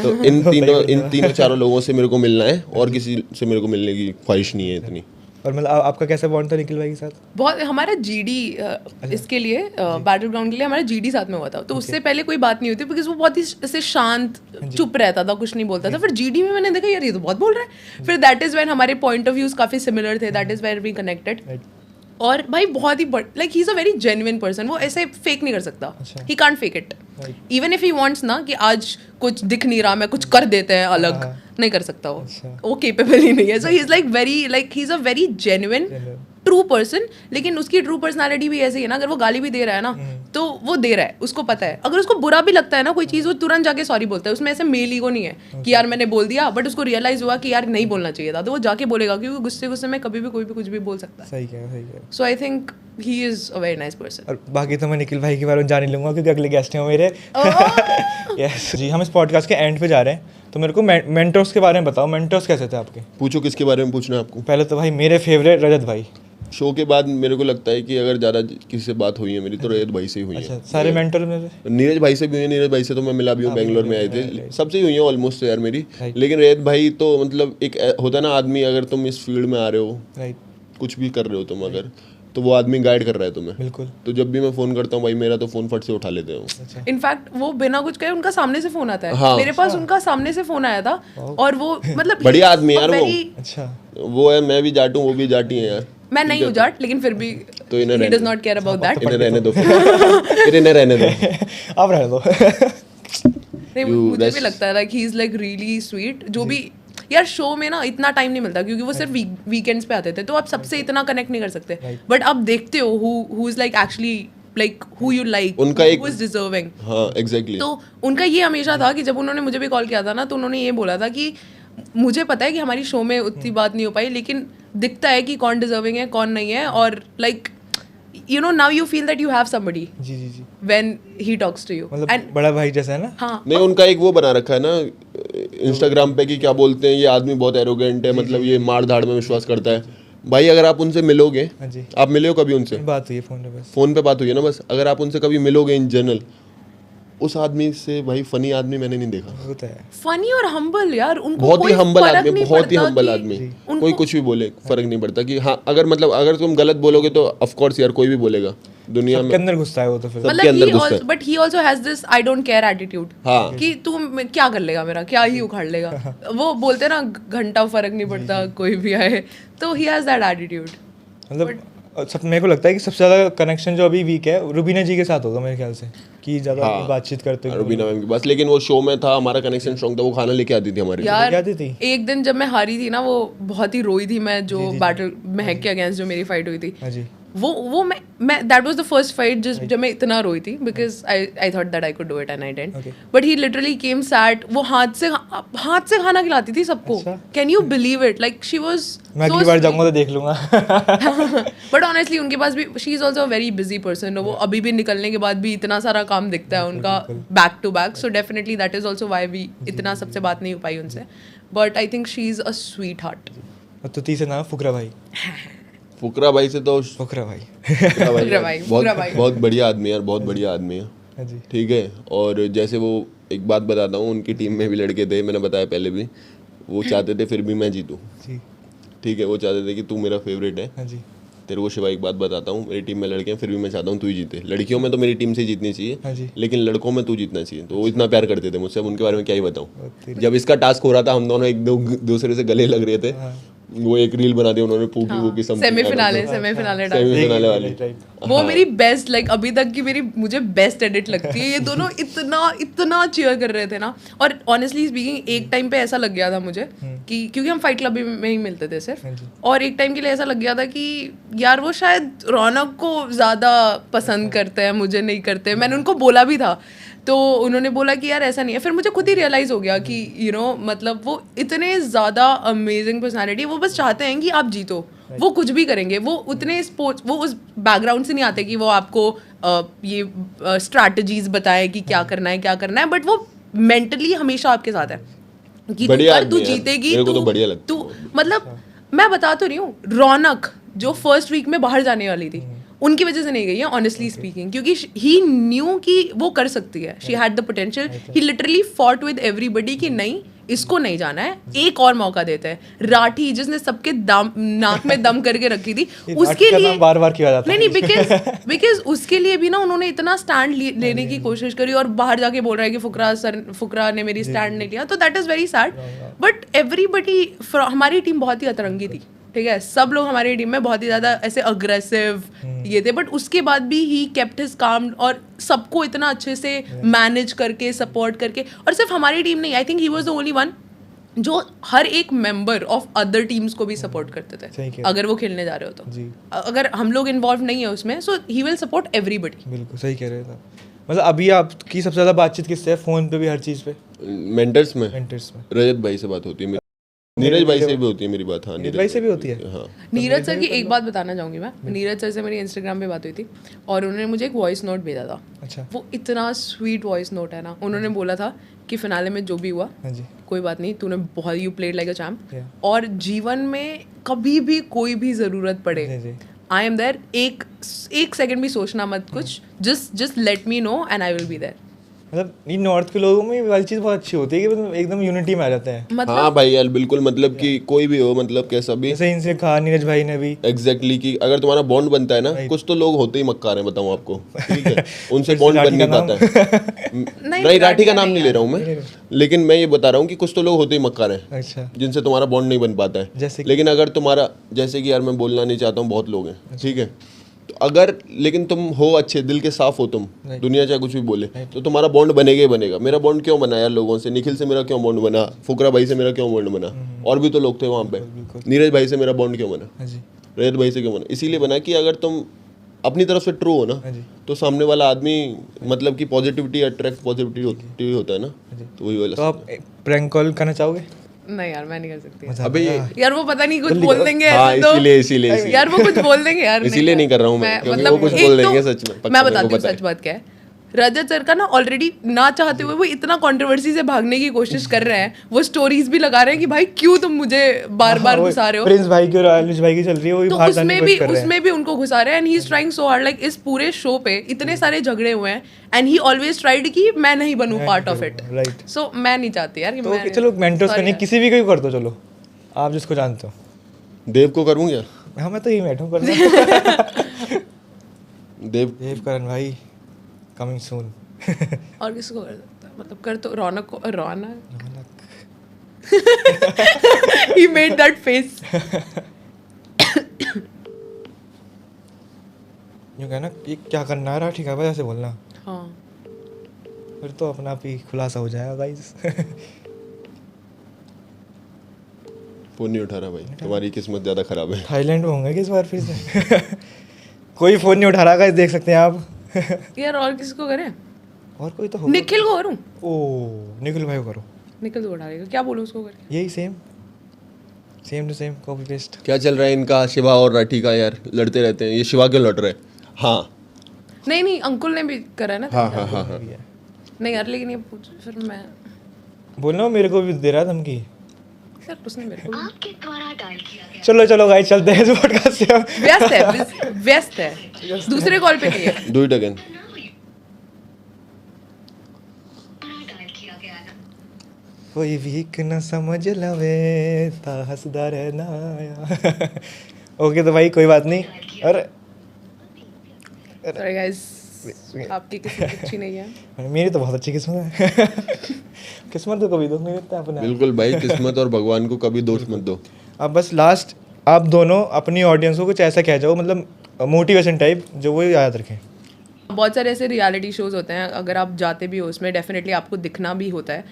तो इन तीनों चारों लोगों से मेरे को मिलना है, और किसी से मेरे को मिलने की ख्वाहिश नहीं है इतनी। और मतलब आपका कैसा बॉन्ड था निखिल भाई के साथ? बहुत हमारा जीडी इसके लिए बैटल ग्राउंड के लिए हमारे जीडी साथ में हुआ था। तो उससे पहले कोई बात नहीं होती, बिकॉज वो बहुत ही ऐसे शांत चुप रहता था, कुछ नहीं बोलता था। फिर जीडी में मैंने देखा यार ये तो बहुत बोल रहा है। फिर दैट इज व्हेन हमारे पॉइंट ऑफ व्यूज काफी सिमिलर थे, that is where we connected. और भाई बहुत ही like he is a very genuine person. वो ऐसे फेक नहीं कर सकता, he can't fake it. Even if he wants ना कि आज कुछ दिख नहीं रहा, मैं कुछ कर देते हैं अलग, नहीं कर सकता वो केपेबल ही नहीं है। So he is like very like he is a very genuine true person. लेकिन उसकी ट्रू पर्सनालिटी भी ऐसी है ना, अगर वो गाली भी दे रहा है ना तो वो दे रहा है, उसको पता है। अगर उसको बुरा भी लगता है ना कोई चीज़, वो तुरंत जाके सॉरी बोलता है। उसमें ऐसे मेल ईगो नहीं है कि यार मैंने बोल दिया, बट उसको रियलाइज हुआ कि यार नहीं बोलना चाहिए था, तो वो जाके बोलेगा, क्योंकि गुस्से में कभी भी कोई भी कुछ भी बोल सकता है। सही कह। So I think he is a very nice person. और बाकी तो मैं निखिल भाई के बारे में जान ही लूंगा, क्योंकि अगले गेस्ट हैं वो मेरे। यस जी, हम इस पॉडकास्ट के एंड पे जा रहे हैं, तो मेरे को मेंटर्स के बारे में बताओ, मेंटर्स कैसे थे आपके? पूछो किसके बारे में पूछना है आपको? पहले तो भाई मेरे फेवरेट रजत भाई। शो के बाद मेरे को लगता है कि अगर ज़्यादा किसी से बात हुई है मेरी तो रजत भाई से ही हुई है। सारे मेंटर में नीरज भाई से भी हुई है। नीरज भाई से तो मैं मिला भी हूँ, बेंगलोर में आए थे, सबसे ही हुई है ऑलमोस्ट यार मेरी। लेकिन रजत भाई तो मतलब एक होता है ना आदमी, अगर तुम इस फील्ड में आ रहे हो, कुछ भी कर रहे हो तुम अगर, तो वो आदमी गाइड कर रहा है तुम्हें। बिल्कुल। तो जब भी मैं फोन करता हूँ भाई, मेरा तो फोन फट से उठा लेते हो। इनफैक्ट वो बिना कुछ कहे उनका सामने से फोन आता है। हाँ, मेरे पास उनका सामने से फोन आया था, और वो मतलब बढ़िया आदमी यार वो। अच्छा वो है, मैं भी जाटू, वो भी जाटी है यार। मैं नहीं हूँ जाट, लेकिन फिर भी तो इन्हें he does not care about that। इन्हें रहने दो, फिर इन्हें रहने दो, आप रहने दो। नहीं, मुझे भी लगता है like he is like really sweet। जो भी यार शो में ना इतना टाइम नहीं मिलता क्योंकि वो सिर्फ वीकेंड्स पे आते थे, तो आप सबसे इतना कनेक्ट नहीं कर सकते, बट आप देखते हो who is like actually like who you like, उनका एक हु इज डिजर्विंग। हाँ एग्जैक्टली। तो उनका ये हमेशा था कि जब उन्होंने मुझे भी कॉल किया था ना, तो उन्होंने ये बोला था कि मुझे पता है कि हमारी शो में उतनी बात नहीं हो पाई, लेकिन दिखता है कि कौन डिजर्विंग है कौन नहीं है, और like you know now you feel that you have somebody जी जी जी, when he talks to you. मतलब बड़ा भाई जैसा है ना। हाँ, नहीं, उनका एक वो बना रखा है ना इंस्टाग्राम पे कि क्या बोलते हैं, ये आदमी बहुत एरोगेंट है, मतलब ये मार धाड़ में विश्वास करता है। भाई अगर आप उनसे मिलोगे, हाँ जी, आप मिले हो कभी उनसे? बात हुई है फोन पे बस। फोन पे बात हुई है ना बस। अगर आप उनसे कभी मिलोगे इन जनरल, उस आदमी से भाई फनी आदमी मैंने नहीं देखा। होता है फनी और हम्बल यार, उनको बहुत ही कोई हम्बल फर्क आदमी, नहीं बहुत ही पड़ता हम्बल कि आदमी। उनको- कोई कुछ भी बोले फर्क नहीं पड़ता कि हाँ, अगर मतलब अगर तुम गलत बोलोगे तो ऑफ कोर्स यार कोई भी बोलेगा दुनिया सबके में। अंदर घुसता है वो तो फिर। सबके अंदर घुसता है। मतलब but he also has this I don't care attitude, हाँ। कि तू क्या कर लेगा, मेरा क्या ही उखाड़ लेगा। वो बोलते हैं ना घंटा फर्क नहीं पड़ता कोई भी आए, तो ही हैज दैट एटीट्यूड। मतलब सब मेरे को लगता है कि सबसे ज़्यादा कनेक्शन जो अभी वीक है रुबीना जी के साथ होगा मेरे ख्याल से, कि ज़्यादा हाँ, बातचीत करते हो। रुबीना मैम की बस, लेकिन वो शो में था हमारा कनेक्शन स्ट्रॉन्ग था, वो खाना लेके आती थी हमारे लिए। यार क्या दी थी? एक दिन जब मैं हारी थी ना, वो बहुत ही रोई थी मैं, जो बैटल महक के अगेंस्ट जो मेरी फाइट हुई थी, हाँ जी, वो मैं that was the first fight जब मैं इतना रोई थी, because I thought that I could do it and I didn't, Okay. But he literally came sat. वो हाथ से खाना खिलाती थी सबको। अच्छा। Can you believe it? Like she was मैं अगली बार जाऊंगा तो देख लूंगा। बट ऑनेस्टली उनके पास भी she is also very busy person. वो अभी भी निकलने के बाद भी इतना सारा काम दिखता है उनका back to back, so definitely that is also why we इतना सबसे बात नहीं हो पाई उनसे, but I think she is a sweetheart. तो तीसरा नाम फुकरा भाई। फुकरा भाई से तो फुकरा भाई। फुकरा भाई, फुकरा भाई। बहुत बढ़िया आदमी है यार, बहुत बढ़िया आदमी है। हाँ जी, ठीक है। और जैसे वो एक बात बताता हूँ, उनकी टीम में भी लड़के थे, मैंने बताया पहले भी, वो चाहते थे फिर भी मैं जीतूँ। जी, ठीक है, वो चाहते थे कि तू मेरा फेवरेट है। हाँ जी, तेरे को शिवा एक बात बताता हूँ, मेरी टीम में लड़के हैं फिर भी मैं चाहता हूँ तू ही जीते। लड़कियों में तो मेरी टीम से जीतनी हाँ चाहिए, जी। लेकिन लड़कों में तू जीतना चाहिए। तो वो इतना प्यार करते थे मुझसे, अब उनके बारे में क्या ही बताऊँ। तेरी- जब इसका टास्क हो रहा था, हम दोनों एक दूसरे से गले लग रहे थे। हाँ। वो एक रील बना दी उन्होंने, पूकी वूकी समथिंग, सेमीफिनाले सेमीफिनाले वाली। वो मेरी बेस्ट, लाइक अभी तक की मेरी मुझे बेस्ट एडिट लगती है। ये दोनों इतना चीयर कर रहे थे ना, और ऑनेस्टली स्पीकिंग एक टाइम पे ऐसा लग गया था मुझे कि क्योंकि हम फाइट क्लब में ही मिलते थे सिर्फ, हाँ जी। और एक टाइम के लिए ऐसा लग गया था कि यार वो शायद रौनक को ज़्यादा पसंद करते हैं, मुझे नहीं करते। मैंने उनको बोला भी था, तो उन्होंने बोला कि यार ऐसा नहीं है। फिर मुझे खुद ही रियलाइज़ हो गया कि यू नो मतलब वो इतने ज़्यादा अमेजिंग पर्सनालिटी, वो बस चाहते हैं कि आप जीतो। वो कुछ भी करेंगे, वो उतने स्पोर्ट्स, वो उस बैकग्राउंड से नहीं आते कि वो आपको ये स्ट्रैटेजीज बताए कि क्या करना है, बट वो मेंटली हमेशा आपके साथ है कि तू बढ़िया कर, तू आदमी है। जीतेगी, मेरे को तो बढ़िया लगता तू मतलब मैं बता तो रही हूँ, रौनक जो फर्स्ट वीक में बाहर जाने वाली थी उनकी वजह से नहीं गई है, ऑनेस्टली स्पीकिंग, क्योंकि ही न्यू कि वो कर सकती है, she had the potential. He literally fought with everybody कि नहीं इसको नहीं जाना है, एक और मौका देते हैं। राठी जिसने सबके नाक में दम करके रखी थी, उसके लिए बार बार किया जाता है। नहीं बिकॉज उसके लिए भी ना उन्होंने इतना स्टैंड लेने की कोशिश करी, और बाहर जाके बोल रहा है कि फुकरा ने मेरी स्टैंड नहीं लिया, तो that is very sad. But everybody, हमारी टीम बहुत ही अतरंगी थी, ठीक है, सब लोग हमारी टीम में बहुत ही ज़्यादा ऐसे अग्रेसिव ये थे, बट उसके बाद भी ही केप्ट हिज काम, और सबको इतना अच्छे से मैनेज करके सपोर्ट करके। और सिर्फ हमारी टीम नहीं, आई think he was the only one जो हर एक मेंबर ऑफ अदर टीम्स को भी सपोर्ट करते सही थे कह अगर वो खेलने जा रहे हो तो। जी, अगर हम लोग इन्वॉल्व नहीं है उसमें, सो ही विल सपोर्ट एवरीबडी। बिल्कुल सही कह रहे थे। मतलब अभी आपकी सबसे ज़्यादा बातचीत किससे है? फ़ोन पे भी, हर चीज़ पे, मेंटर्स में मेंटर्स में? रजत भाई से बात होती है, नीरज भाई से भी होती है मेरी बात। हाँ, नीरज भाई से भी होती है? हाँ। नीरज सर की एक बात बताना चाहूँगी मैं। नीरज सर से मेरी इंस्टाग्राम पे बात हुई थी, और उन्होंने मुझे एक वॉइस नोट भेजा था। अच्छा, वो इतना स्वीट वॉइस नोट है ना। उन्होंने बोला था कि फिनाले में जो भी हुआ, हाँ जी, कोई बात नहीं, तूने बहुत, you played like a champ, Yeah. और जीवन में कभी भी कोई भी ज़रूरत पड़े, जी जी, आई एम देयर। एक सेकंड भी सोचना मत कुछ, just let me know and I will be there. मतलब ये नॉर्थ के लोगों में ये वाली चीज़ बहुत अच्छी होती है कि मतलब एकदम यूनिटी में आ जाते हैं। मतलब हाँ भाई यार, बिल्कुल, मतलब कि कोई भी हो, मतलब कैसा भी, जैसे इनसे कहा नीरज भाई ने भी, एग्जैक्टली कि अगर तुम्हारा बॉन्ड बनता है ना, कुछ तो लोग होते ही मक्कार हैं, बताऊँ आपको, ठीक है, उनसे बॉन्ड बन नहीं पाता है। नहीं, राठी का नाम नहीं ले रहा हूँ मैं, लेकिन मैं ये बता रहा हूँ कि कुछ तो लोग होते ही मक्कार हैं अच्छा, जिनसे तुम्हारा बॉन्ड नहीं बन पाता है। जैसे कि? लेकिन अगर तुम्हारा, जैसे कि यार मैं बोलना नहीं चाहता हूँ, बहुत लोग हैं, ठीक है, तो अगर लेकिन तुम हो अच्छे दिल के साफ हो तुम, दुनिया चाहे कुछ भी बोले, तो तुम्हारा बॉन्ड बनेगा ही बनेगा। मेरा बॉन्ड क्यों बना यार लोगों से, निखिल से मेरा क्यों बॉन्ड बना, फुकरा भाई से मेरा क्यों बॉन्ड बना, और भी तो लोग थे वहाँ पे, नीरज भाई से मेरा बॉन्ड क्यों बना, हाँ जी, रजत भाई से क्यों बना, इसीलिए बना कि अगर तुम अपनी तरफ से ट्रू हो ना, हाँ जी, तो सामने वाला आदमी मतलब कि पॉजिटिविटी अट्रैक्ट पॉजिटिविटी होता है ना, तो वही वाला। तो आप प्रैंक कॉल करना चाहोगे? नहीं यार मैं नहीं कर सकती अबे यार, वो पता नहीं कुछ बोल देंगे हाँ ऐसे तो इसीलिए यार वो कुछ बोल देंगे यार, इसीलिए नहीं कर रहा हूँ मैं, क्योंकि वो कुछ एक बोल तो- देंगे सच में, पक्का मैं मेरे को बताती हूँ पता है। सच बात क्या है। रजत सर का ना ऑलरेडी ना चाहते हुए वो इतना कंट्रोवर्सी से भागने की कोशिश कर रहे हैं, वो स्टोरीज भी लगा रहे हैं कि भाई क्यों तुम मुझे बार बार हाँ, घुसा रहे हो, प्रिंस भाई की और आयुष भाई की चल रही है, वो भी तो बाहर जाने की कोशिश कर रहे हैं। उसमें भी उनको घुसा रहे हैं। And he is trying so hard, like इस पूरे शो पे इतने सारे झगड़े हुए हैं एंड ही ऑलवेज ट्राइड कि मैं नहीं बनूं पार्ट ऑफ इट। राइट, सो मैं नहीं चाहती यार कि तो मैं चलो मेंटर्स Sorry करने यार। किसी भी को कर दो, चलो आप जिसको जानते हो। देव को करूँ क्या? हाँ मैं तो यही बैठा हूँ करना। देव करण भाई कमिंग सून। और किसको कर सकता है, मतलब कर तो रौनक को, रौनक he made that face। यूँ कहना ये क्या करना है, ठीक है भाई ऐसे बोलना, हाँ फिर तो अपना आप ही खुलासा हो जाएगा गाइस। फोन नहीं उठा रहा भाई, तुम्हारी किस्मत ज्यादा खराब है। थाईलैंड में होंगे किस बार फिर से। कोई फोन नहीं उठा रहा गाइस, देख सकते हैं आप। यार और किसको करें, और कोई तो होगा। निखिल को करूं? ओ निखिल भाई को करो, निखिल तो उठा लेगा, क्या बोलूं उसको करके? यही same to same copy paste. क्या चल रहा है इनका शिवा और राठी का यार, लड़ते रहते हैं। ये शिवा क्यों लड़ रहे हैं? हाँ नहीं नहीं अंकुल ने भी करा है ना। हाँ हाँ हाँ हाँ। नहीं यार लेकिन ये पूछ फिर मैं, बोलना मेरे को भी दे रहा धमकी। यार उसने मेरे को आपके द्वारा डायल किया गया चलो गाइस चलते हैं इस पॉडकास्ट से अब। व्यस्त है दूसरे कॉल पे नहीं है। Do it again. डायल किया गया है। कोई वीक न समझ लवे ता हंसदा रहना आया। ओके तो भाई कोई बात नहीं। अरे सॉरी गाइस, आपकी किस्मत अच्छी नहीं है। मेरी तो बहुत अच्छी किस्मत है। किस्मत तो कभी दोस्त नहीं देता अपने। बिल्कुल भाई, किस्मत और भगवान को कभी दोष मत दो। अब बस लास्ट आप दोनों अपनी ऑडियंस को कुछ ऐसा कह जाओ, मतलब मोटिवेशन टाइप, जो वो याद रखें। बहुत सारे ऐसे रियलिटी शोज होते हैं, अगर आप जाते भी हो उसमें डेफिनेटली आपको दिखना भी होता है,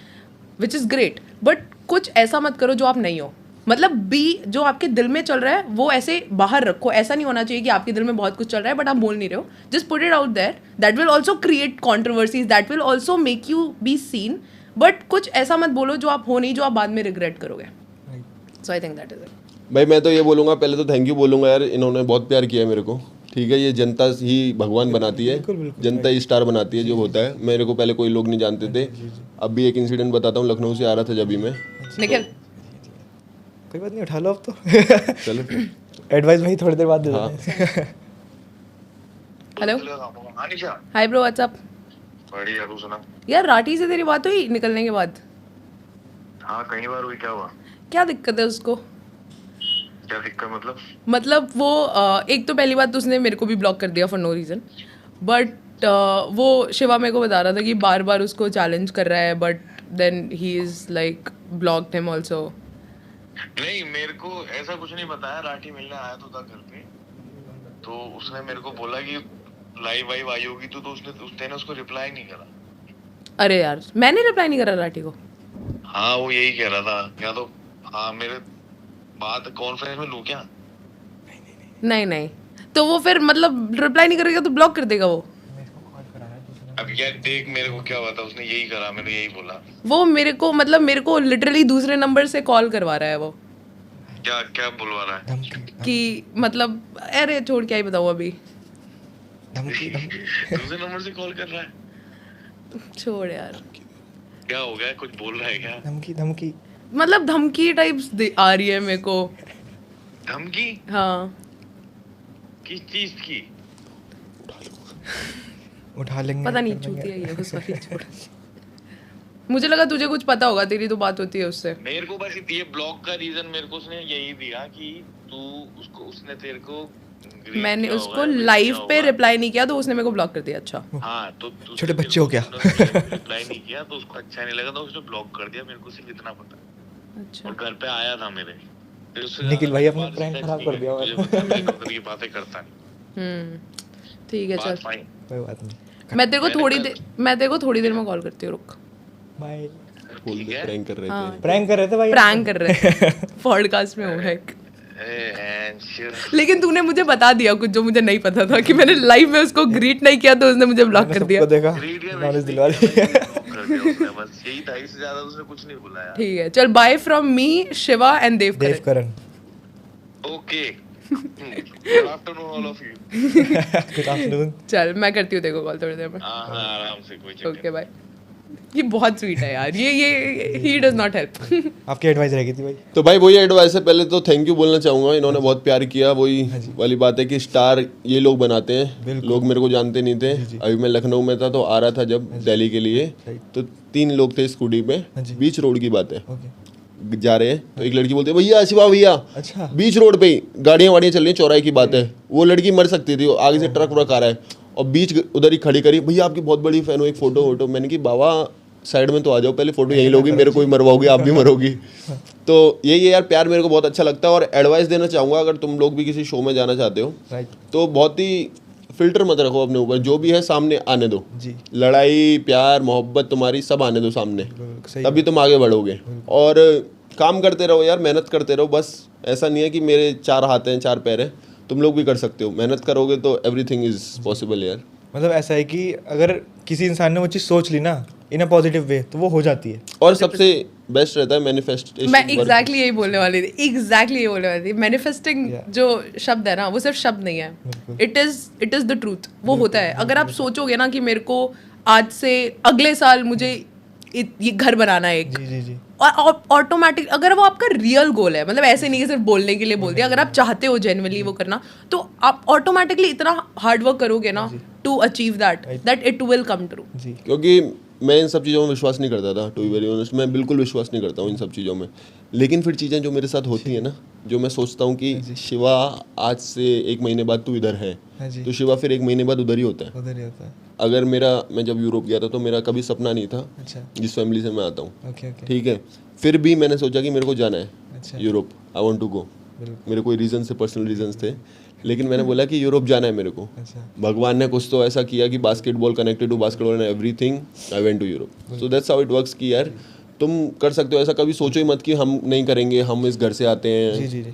विच इज़ ग्रेट, बट कुछ ऐसा मत करो जो आप नहीं हो। मतलब जो आपके दिल में चल रहा है वो ऐसे बाहर रखो। ऐसा नहीं होना चाहिए कि आपके दिल में बहुत कुछ चल रहा है बट आप बोल नहीं रहे हो। Just put it out there, that will also create controversies, that will also make you be seen, but कुछ ऐसा मत बोलो जो आप हो नहीं, जो आप बाद में रिग्रेट करोगे। So I think that is it. भाई मैं तो ये बोलूँगा, पहले तो थैंक यू बोलूँगा यार, इन्होंने बहुत प्यार किया है मेरे को। ठीक है, ये जनता ही भगवान बनाती है, जनता ही स्टार बनाती है जो होता है। मेरे को पहले कोई लोग नहीं जानते थे। अब भी एक इंसिडेंट बताता हूँ, लखनऊ से आ रहा था जब भी मैं। निखिल कोई बात नहीं, उठा लो अब तो। चलो फिर। एडवाइस भाई थोड़ी देर बाद दे हाँ। देना। हेलो हाँ निशा, हाय ब्रो, व्हाट्सअप। बढ़िया, तू सुना? यार राठी से तेरी बात हुई निकलने के बाद? हाँ कई बार हुई, क्या हुआ? क्या दिक्कत है उसको? क्या दिक्कत मतलब? मतलब वो एक तो पहली बात तो उसने मेरे को भी ब्लॉक कर दिया फॉर नो रीज़न, बट वो शिवा मेरे को बता रहा था कि बार बार उसको चैलेंज कर रहा है, but then he is like blocked him also. नहीं, मेरे को ऐसा कुछ नहीं बताया। राठी मिलने आया तो था घर पे, तो उसने मेरे को बोला कि लाइव वाइव आई होगी, तो उसने उसको रिप्लाई नहीं करा। अरे यार मैंने रिप्लाई नहीं करा राठी को। हाँ वो यही कह रहा था, या तो हाँ मेरे बात कॉन्फ्रेंस में लूँ क्या? नहीं नहीं, तो वो फिर मतलब रिप्लाई नहीं करेगा तो ब्लॉक कर देगा वो। अब यार देख, मेरे को क्या पता, उसने यही करा, मैंने यही बोला। वो मेरे को मतलब मेरे को लिटरली दूसरे नंबर से कॉल करवा रहा है वो, क्या क्या बुलवा रहा है? कि मतलब अरे छोड़ क्या ही बताऊँ अभी। धमकी दूसरे नंबर से कॉल कर रहा है? छोड़ यार, क्या हो गया? कुछ बोल रहा है क्या? धमकी मतलब धमकी टाइप्स आ रही है मेरे को। धमकी? हाँ किस चीज की? उठा लेंगे, पता नहीं, चूतिया ही है वो, सॉरी छोड़। मुझे लगा तुझे कुछ पता होगा, तेरी तो बात होती है उससे। मेरे को बस ये ब्लॉक का रीजन मेरे को उसने यही दिया कि उसने तेरे को मैंने उसको लाइव पे रिप्लाई नहीं किया तो उसने मेरे को ब्लॉक कर दिया। अच्छा हाँ, तो छोटे बच्चे हो क्या? रिप्लाई नहीं किया तो उसको अच्छा नहीं लगा, तो उसने ब्लॉक कर दिया। मेरे को सिर्फ इतना पता। अच्छा और घर पे आया था मेरे, फिर उससे निखिल ज्यादा भाई मेरे अपना पास prank text खराब नहीं कर है। दिया मुझे पता है, मैं ये बातें करता नहीं। ठीक है चल, बात फाइन। कोई बात नहीं, मैं तेरे को थोड़ी देर में कॉल करती हूँ, रुक। बाय। बोल दे प्रैंक कर रहे थे। प्रैंक कर रहे थे भाई, प्रैंक कर रहे हैं पॉडकास्ट में हूँ एक। And लेकिन तूने मुझे बता दिया कुछ जो मुझे नहीं पता था, कि मैंने लाइव में उसको ग्रीट नहीं किया तो उसने मुझे ब्लॉक कर दिया। सबको देखा, Read किया, नॉलेज message दिलवा दी। कर दिया उसने, बस यही था, इससे ज्यादा उसने कुछ नहीं बोला यार। ठीक है चल, bye from me, Shiva and Dev Dev Karan. Okay, good afternoon all of you. Good afternoon. चल मैं करती हूँ देखो कॉल थोड़ी देर में। हाँ हाँ, आराम से, कोई चक्कर ओके बाय। ये बहुत स्वीट है यार, ये ही डज नॉट हेल्प। आपकी एडवाइस रहेगी थी भाई। तो भाई वही एडवाइस है, पहले तो थैंक यू बोलना चाहूंगा, इन्होंने बहुत प्यार किया। वही वाली बात है कि स्टार ये लोग बनाते हैं, लोग मेरे को जानते नहीं थे। अभी मैं लखनऊ में था तो आ रहा था जब दिल्ली के लिए, तो 3 लोग थे स्कूटी पे, बीच रोड की बात है, ओके, जा रहे हैं तो एक लड़की बोलती है भैया शिवा भैया, अच्छा, बीच रोड पे ही गाड़ियाँ वाड़ियाँ चल रही हैं, चौराहे की बात है, वो लड़की मर सकती थी, आगे से ट्रक व्रक आ रहा है और बीच उधर ही खड़ी करी, भैया आपकी बहुत बड़ी फैन हो, एक फोटो वोटो। मैंने की बाबा साइड में तो आ जाओ, पहले फोटो यहीं लोगी, मेरे को ही मरवाओगी, आप भी मरोगी। तो यही है यार, प्यार मेरे को बहुत अच्छा लगता है। और एडवाइस देना चाहूँगा, अगर तुम लोग भी किसी शो में जाना चाहते हो राइट, तो बहुत ही फिल्टर मत रखो अपने ऊपर, जो भी है सामने आने दो। जी, लड़ाई प्यार मोहब्बत तुम्हारी सब आने दो सामने, सही। तभी तुम आगे बढ़ोगे। और काम करते रहो यार, मेहनत करते रहो, बस ऐसा नहीं है कि मेरे 4 हाथ हैं 4 पैर हैं, तुम लोग भी कर सकते हो, मेहनत करोगे तो एवरीथिंग इज पॉसिबल यार। मतलब ऐसा है कि अगर किसी इंसान ने वो चीज़ सोच ली ना इन अ पॉजिटिव वे, तो वो हो जाती है। और सबसे बेस्ट रहता है मैनिफेस्टेशन। मैं एग्जैक्टली यही बोलने वाली थी, एग्जैक्टली यही बोलने वाली थी। मैनिफेस्टिंग जो शब्द है ना, वो सिर्फ शब्द नहीं है, इट इज द ट्रूथ। वो होता है, अगर आप सोचोगे ना कि मेरे को आज से अगले साल मुझे ये घर बनाना है एक, जी जी जी, और ऑटोमेटिक अगर वो आपका रियल गोल है, मतलब ऐसे नहीं कि सिर्फ बोलने के लिए बोल दिया, अगर आप चाहते हो जेन्युइनली वो करना, तो आप ऑटोमेटिकली इतना हार्ड वर्क करोगे ना to achieve that it will come true. जी, क्योंकि मैं इन सब चीज़ों में विश्वास नहीं करता था, टू बी वेरी ऑनेस्ट, मैं बिल्कुल विश्वास नहीं करता हूँ इन सब चीज़ों में। लेकिन फिर चीज़ें जो मेरे साथ होती है ना, जो मैं सोचता हूँ कि शिवा आज से 1 महीने बाद तू इधर है, हाँ जी, तो शिवा फिर 1 महीने बाद उधर ही होता है। उधर ही होता है। अगर मैं जब यूरोप गया था तो मेरा कभी सपना नहीं था, अच्छा, जिस फैमिली से मैं आता हूँ, ओके ओके, ठीक है, फिर भी मैंने सोचा कि मेरे को जाना है अच्छा, Europe, I want to go. बिल्कुल, मेरे कोई रीज़न से, पर्सनल रीजंस थे, लेकिन मैंने बोला कि यूरोप जाना है मेरे को। अच्छा, भगवान ने कुछ तो ऐसा किया कि basketball connected to basketball and everything, I went to Europe. So that's how it works कि यार तुम कर सकते हो ऐसा, कभी सोचो ही मत कि हम नहीं करेंगे, हम इस घर से आते जी हैं, जी जी।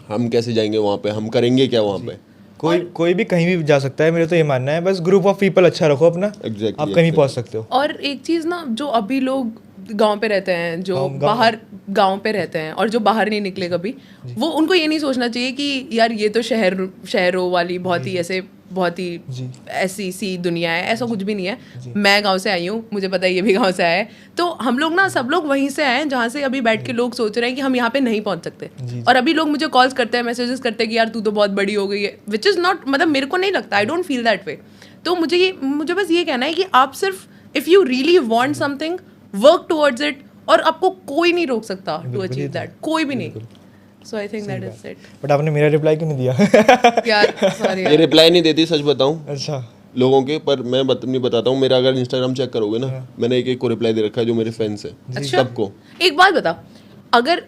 हम कैसे जाएंगे वहाँ पे, हम करेंगे क्या वहाँ पे। कोई भी कहीं भी जा सकता है, मेरे तो ये मानना है, बस ग्रुप ऑफ पीपल अच्छा रखो अपना, Exactly, आप कहीं पहुंच सकते हो। और एक चीज ना, जो अभी लोग गांव पे रहते हैं, जो गाँव- बाहर गांव पे रहते हैं और जो बाहर नहीं निकले कभी, वो उनको ये नहीं सोचना चाहिए कि यार ये तो शहरों वाली बहुत ही ऐसे बहुत ही जी, ऐसी सी दुनिया है, ऐसा कुछ भी नहीं है। मैं गांव से आई हूँ, मुझे पता है ये भी गांव से आया है, तो हम लोग ना सब लोग वहीं से आए हैं जहाँ से अभी बैठ के लोग सोच रहे हैं कि हम यहाँ पे नहीं पहुँच सकते। जी। और अभी लोग मुझे कॉल्स करते हैं, मैसेजेस करते हैं कि यार तू तो बहुत बड़ी हो गई है, विच इज़ नॉट, मतलब मेरे को नहीं लगता, I don't feel that way. तो मुझे बस ये कहना है कि आप सिर्फ if you really want something, work towards it, और आपको कोई नहीं रोक सकता टू अचीव दैट, कोई भी नहीं। So I think that is it. But आपने मेरा रिप्लाई क्यों नहीं दिया? यार सॉरी ये रिप्लाई नहीं देती, सच बताऊँ अच्छा, लोगों के, पर मैं नहीं बताता हूँ, मेरा अगर इंस्टाग्राम चेक करोगे ना, मैंने एक को रिप्लाई दे रखा है जो मेरे फैंस हैं, अच्छा, सबको। एक बात बता, अगर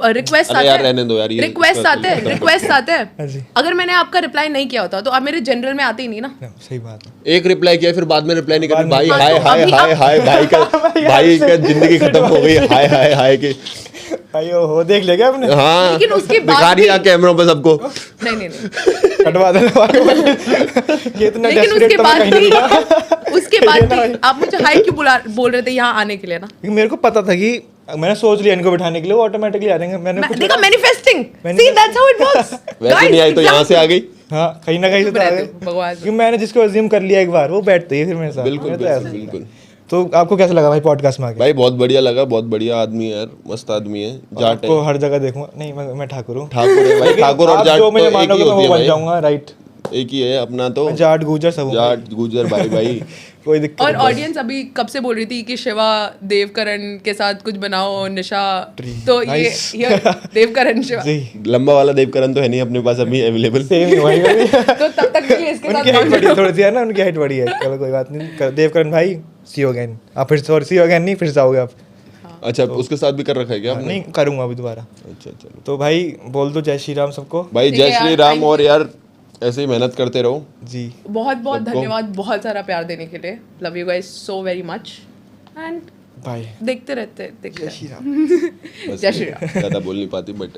रिक्वेस्ट अरे यार रहने दो यार, ये रिक्वेस्ट आते हैं हाँ जी। अगर मैंने आपका रिप्लाई नहीं किया होता तो आप मेरे जनरल में आते ही नहीं ना। No, सही बात है। एक रिप्लाई किया फिर बाद में रिप्लाई नहीं कर, भाई हाँ, हाय तो हाय अभी हाय हाय, भाई का जिंदगी खत्म हो गई, हाय हाय हाय के। भाई हो देख लिया क्या आपने? हाँ, लेकिन उसके बाद दिखा रही है भी- कैमरों पे सबको। नहीं कटवा देना ये इतना लेकिन desperate उसके तो मैं बाद कहीं नहीं भी था। उसके बाद भी आप मुझे हाय क्यों बोल रहे थे यहाँ आने के लिए ना? क्योंकि मेरे को पता था कि मैंने सोच लिया इनको बिठाने के लिए, वो ऑटोमेटिकली आ जाएंगे। मैंने कुछ देखा, manifesting, see Manifest- that's how it works. वैसे नहीं आई तो यहाँ से आ गई। हाँ, कहीं ना कहीं से तो आ गए। भगवान। क्योंकि मैंने जिसको अज्यूम कर लिया एक बार, वो बैठते ही फिर मेरे साथ। बिल्कुल मैं तो बिल्कुल ऐसा- बिल्कुल। तो आपको कैसा लगा भाई पॉडकास्ट में आके? भाई बहुत बढ़िया लगा, बहुत बढ़िया आदमी है यार, मस्त आदमी है, जाट आपको है, हर जगह देखूंगा। नहीं, मैं ठाकुर हूँ। ठाकुर है भाई, ठाकुर और आप जाट जो तो मुझे एक ही मानोगे मैं होती है वो बन भाई, जाऊंगा, राइट। एक ही है अपना तो, मैं जाट गुजर सब हूँ। जाट गुजर भाई भाई। कोई दिक्कत और नहीं। ऑडियंस अभी कब से बोल रही थी कि शिवा देवकरण के साथ कुछ बनाओ, निशा, तो ये देवकरण शिवा, जी, लंबा वाला देवकरण तो है नहीं अपने पास अभी अवेलेबल। सेम ही भाई। तो तब तक के लिए इसके उनकी हाइट साथ बड़ी थोड़ी सी है ना, उनकी हाइट बड़ी है। चलो कोई बात नहीं। देवकरण भाई, सी यू अगेन। आप फिर सॉरी, सी यू अगेन नहीं, फिर से आओगे आप। अच्छा, उसके साथ भी कर रखा है क्या आपने? नहीं करूंगा अभी दोबारा। अच्छा चलो तो भाई बोल दो जय श्री राम सबको। भाई, ठीक जय है यार, श्री राम। thank और यार ऐसे ही मेहनत करते रहो। जी बहुत बहुत सबको- धन्यवाद बहुत सारा प्यार देने के लिए। Love you guys so very much and bye देखते रहते देखते जय श्री राम। बस जय श्री राम। ज़्यादा बोल नहीं पाती बट